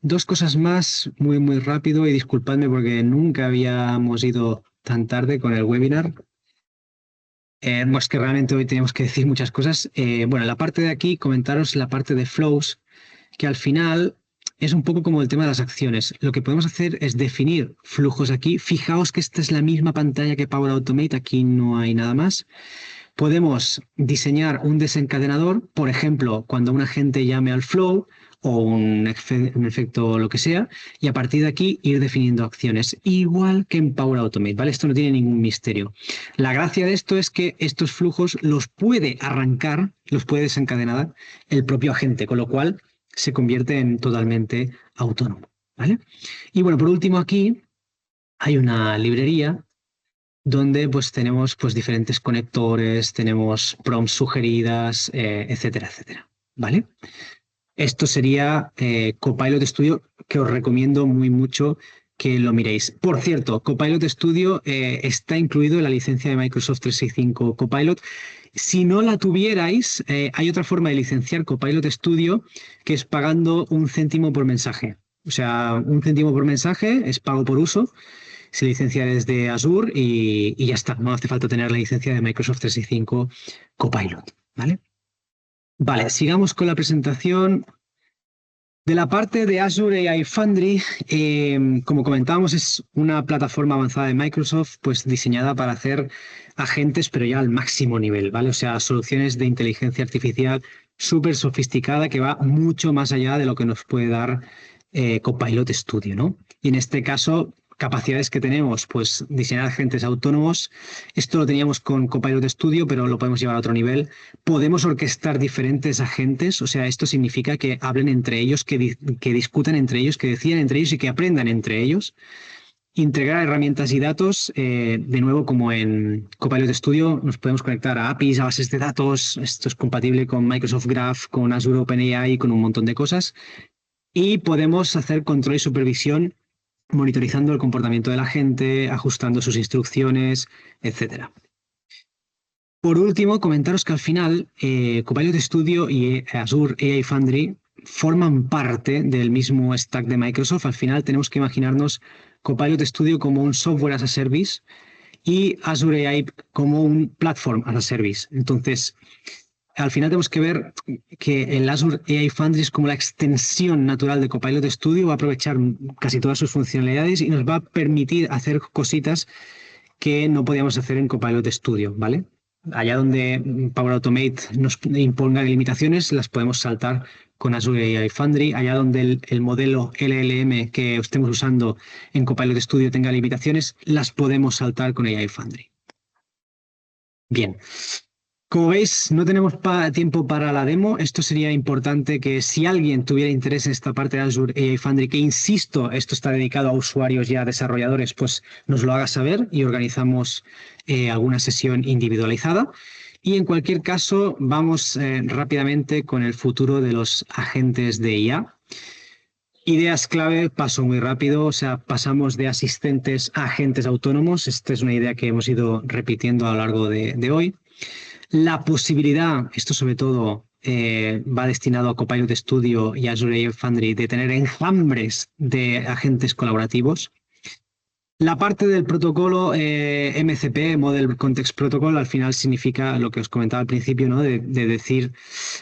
dos cosas más muy rápido y disculpadme porque nunca habíamos ido tan tarde con el webinar. Es que realmente hoy tenemos que decir muchas cosas. Bueno, la parte de aquí, comentaros la parte de flows, que al final es un poco como el tema de las acciones. Lo que podemos hacer es definir flujos aquí. Fijaos que esta es la misma pantalla que Power Automate, aquí no hay nada más. Podemos diseñar un desencadenador, por ejemplo, cuando un agente llame al flow o un efecto lo que sea, y a partir de aquí ir definiendo acciones, igual que en Power Automate, ¿vale? Esto no tiene ningún misterio. La gracia de esto es que estos flujos los puede arrancar, los puede desencadenar el propio agente, con lo cual se convierte en totalmente autónomo, ¿vale? Y bueno, por último aquí hay una librería donde pues tenemos pues diferentes conectores, tenemos prompts sugeridas, etcétera, etcétera. ¿Vale? Esto sería Copilot Studio, que os recomiendo muy mucho que lo miréis. Por cierto, Copilot Studio está incluido en la licencia de Microsoft 365 Copilot. Si no la tuvierais, hay otra forma de licenciar Copilot Studio que es pagando un céntimo por mensaje. O sea, un céntimo por mensaje es pago por uso, se licencia desde Azure y ya está. No hace falta tener la licencia de Microsoft 365 Copilot. ¿Vale? Vale, sigamos con la presentación. De la parte de Azure AI Foundry, como comentábamos, es una plataforma avanzada de Microsoft, pues diseñada para hacer agentes, pero ya al máximo nivel, ¿vale? O sea, soluciones de inteligencia artificial súper sofisticada que va mucho más allá de lo que nos puede dar Copilot Studio, ¿no? Y en este caso, capacidades que tenemos, pues diseñar agentes autónomos. Esto lo teníamos con Copilot Studio, pero lo podemos llevar a otro nivel. Podemos orquestar diferentes agentes, o sea, esto significa que hablen entre ellos, que discutan entre ellos, que decidan entre ellos y que aprendan entre ellos. Integrar herramientas y datos, de nuevo, como en Copilot Studio, nos podemos conectar a APIs, a bases de datos. Esto es compatible con Microsoft Graph, con Azure OpenAI, con un montón de cosas. Y podemos hacer control y supervisión monitorizando el comportamiento de la gente, ajustando sus instrucciones, etcétera. Por último, comentaros que al final Copilot Studio y Azure AI Foundry forman parte del mismo stack de Microsoft. Al final tenemos que imaginarnos Copilot Studio como un software as a service y Azure AI como un platform as a service. Entonces, al final tenemos que ver que el Azure AI Foundry es como la extensión natural de Copilot Studio, va a aprovechar casi todas sus funcionalidades y nos va a permitir hacer cositas que no podíamos hacer en Copilot Studio, ¿vale? Allá donde Power Automate nos imponga limitaciones, las podemos saltar con Azure AI Foundry. Allá donde el modelo LLM que estemos usando en Copilot Studio tenga limitaciones, las podemos saltar con AI Foundry. Bien. Como veis, no tenemos tiempo para la demo. Esto sería importante que si alguien tuviera interés en esta parte de Azure AI Foundry, que insisto, esto está dedicado a usuarios y a desarrolladores, pues nos lo haga saber y organizamos alguna sesión individualizada. Y en cualquier caso, vamos rápidamente con el futuro de los agentes de IA. Ideas clave, paso muy rápido, o sea, pasamos de asistentes a agentes autónomos. Esta es una idea que hemos ido repitiendo a lo largo de hoy. La posibilidad, esto sobre todo va destinado a Copilot Studio y Azure AI Foundry de tener enjambres de agentes colaborativos. La parte del protocolo MCP, Model Context Protocol, al final significa lo que os comentaba al principio, ¿no? De decir,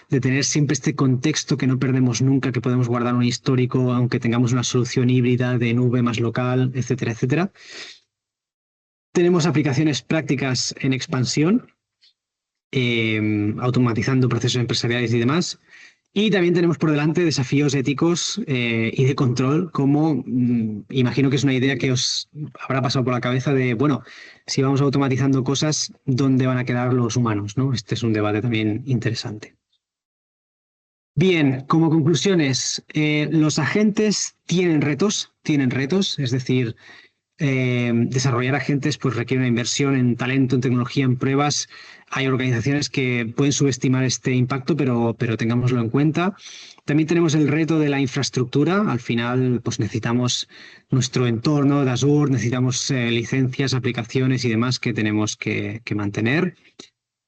de tener siempre este contexto que no perdemos nunca, que podemos guardar un histórico, aunque tengamos una solución híbrida de nube más local, etcétera, etcétera. Tenemos aplicaciones prácticas en expansión, automatizando procesos empresariales y demás. Y también tenemos por delante desafíos éticos y de control, como imagino que es una idea que os habrá pasado por la cabeza de, bueno, si vamos automatizando cosas, ¿dónde van a quedar los humanos? ¿No? Este es un debate también interesante. Bien, como conclusiones, los agentes tienen retos, es decir, desarrollar agentes pues requiere una inversión en talento, en tecnología, en pruebas. Hay organizaciones que pueden subestimar este impacto, pero tengámoslo en cuenta. También tenemos el reto de la infraestructura. Al final, pues necesitamos nuestro entorno de Azure, necesitamos licencias, aplicaciones y demás que tenemos que mantener.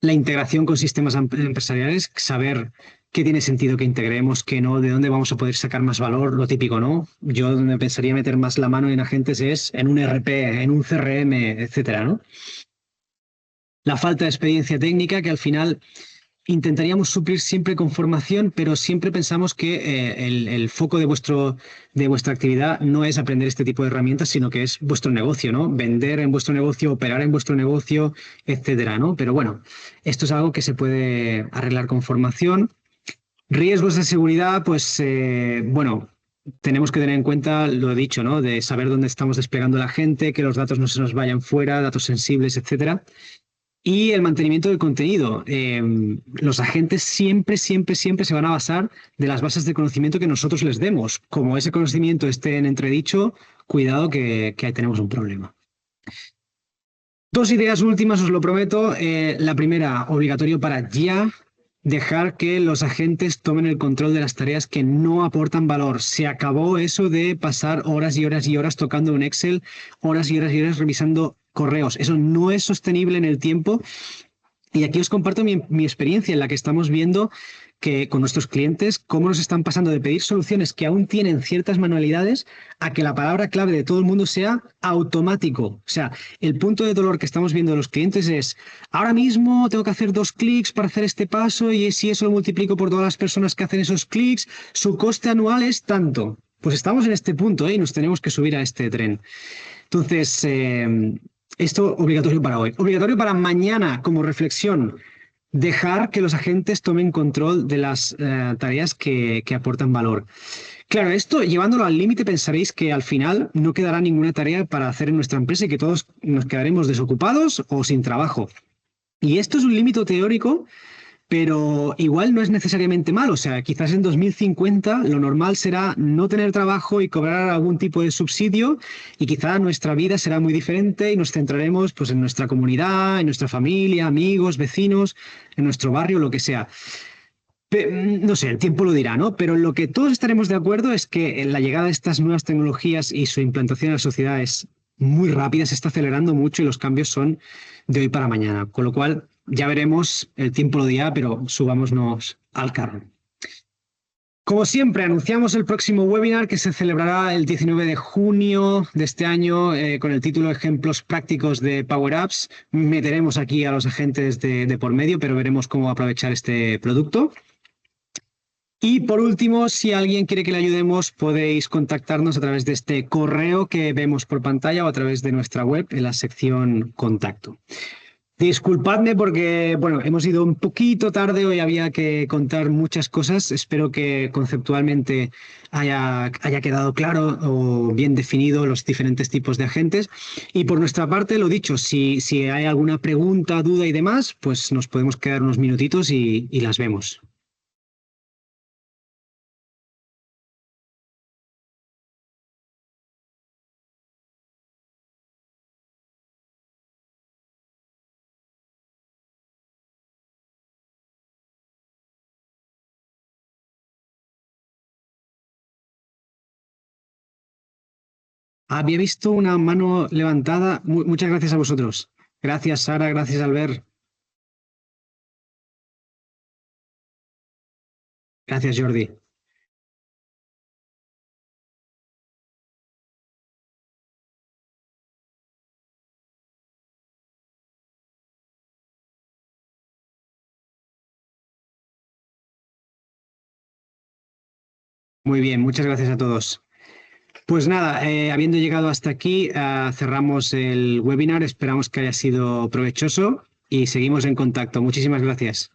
La integración con sistemas empresariales, saber qué tiene sentido que integremos, qué no, de dónde vamos a poder sacar más valor, lo típico, ¿no? Yo donde pensaría meter más la mano en agentes es en un RP, en un CRM, etcétera, ¿no? La falta de experiencia técnica, que al final intentaríamos suplir siempre con formación, pero siempre pensamos que el foco de vuestra actividad no es aprender este tipo de herramientas, sino que es vuestro negocio, ¿no? Vender en vuestro negocio, operar en vuestro negocio, etcétera, ¿no? Pero bueno, esto es algo que se puede arreglar con formación. Riesgos de seguridad, pues bueno, tenemos que tener en cuenta, lo he dicho, ¿no? De saber dónde estamos desplegando la gente, que los datos no se nos vayan fuera, datos sensibles, etcétera. Y el mantenimiento del contenido. Los agentes siempre se van a basar de las bases de conocimiento que nosotros les demos. Como ese conocimiento esté en entredicho, cuidado que ahí tenemos un problema. Dos ideas últimas, os lo prometo. La primera, obligatorio para ya dejar que los agentes tomen el control de las tareas que no aportan valor. Se acabó eso de pasar horas y horas y horas tocando un Excel, horas y horas y horas revisando correos. Eso no es sostenible en el tiempo. Y aquí os comparto mi experiencia en la que estamos viendo que con nuestros clientes, cómo nos están pasando de pedir soluciones que aún tienen ciertas manualidades a que la palabra clave de todo el mundo sea automático. O sea, el punto de dolor que estamos viendo de los clientes es, ahora mismo tengo que hacer 2 clics para hacer este paso y si eso lo multiplico por todas las personas que hacen esos clics, su coste anual es tanto. Pues estamos en este punto y nos tenemos que subir a este tren. Entonces, esto obligatorio para hoy. Obligatorio para mañana como reflexión. Dejar que los agentes tomen control de las tareas que aportan valor. Claro, esto llevándolo al límite pensaréis que al final no quedará ninguna tarea para hacer en nuestra empresa y que todos nos quedaremos desocupados o sin trabajo. Y esto es un límite teórico, pero igual no es necesariamente malo. O sea, quizás en 2050 lo normal será no tener trabajo y cobrar algún tipo de subsidio y quizá nuestra vida será muy diferente y nos centraremos pues, en nuestra comunidad, en nuestra familia, amigos, vecinos, en nuestro barrio, lo que sea. No sé, el tiempo lo dirá, ¿no? Pero lo que todos estaremos de acuerdo es que la llegada de estas nuevas tecnologías y su implantación en la sociedad es muy rápida, se está acelerando mucho y los cambios son de hoy para mañana. Con lo cual, ya veremos, el tiempo lo dirá, pero subámonos al carro. Como siempre, anunciamos el próximo webinar que se celebrará el 19 de junio de este año con el título Ejemplos prácticos de Power Apps. Meteremos aquí a los agentes de por medio, pero veremos cómo aprovechar este producto. Y por último, si alguien quiere que le ayudemos, podéis contactarnos a través de este correo que vemos por pantalla o a través de nuestra web en la sección Contacto. Disculpadme porque, bueno, hemos ido un poquito tarde, hoy había que contar muchas cosas. Espero que conceptualmente haya quedado claro o bien definido los diferentes tipos de agentes. Y por nuestra parte, lo dicho, si hay alguna pregunta, duda y demás, pues nos podemos quedar unos minutitos y las vemos. Había visto una mano levantada. Muchas gracias a vosotros. Gracias, Sara. Gracias, Albert. Gracias, Jordi. Muy bien, muchas gracias a todos. Pues nada, habiendo llegado hasta aquí, cerramos el webinar. Esperamos que haya sido provechoso y seguimos en contacto. Muchísimas gracias.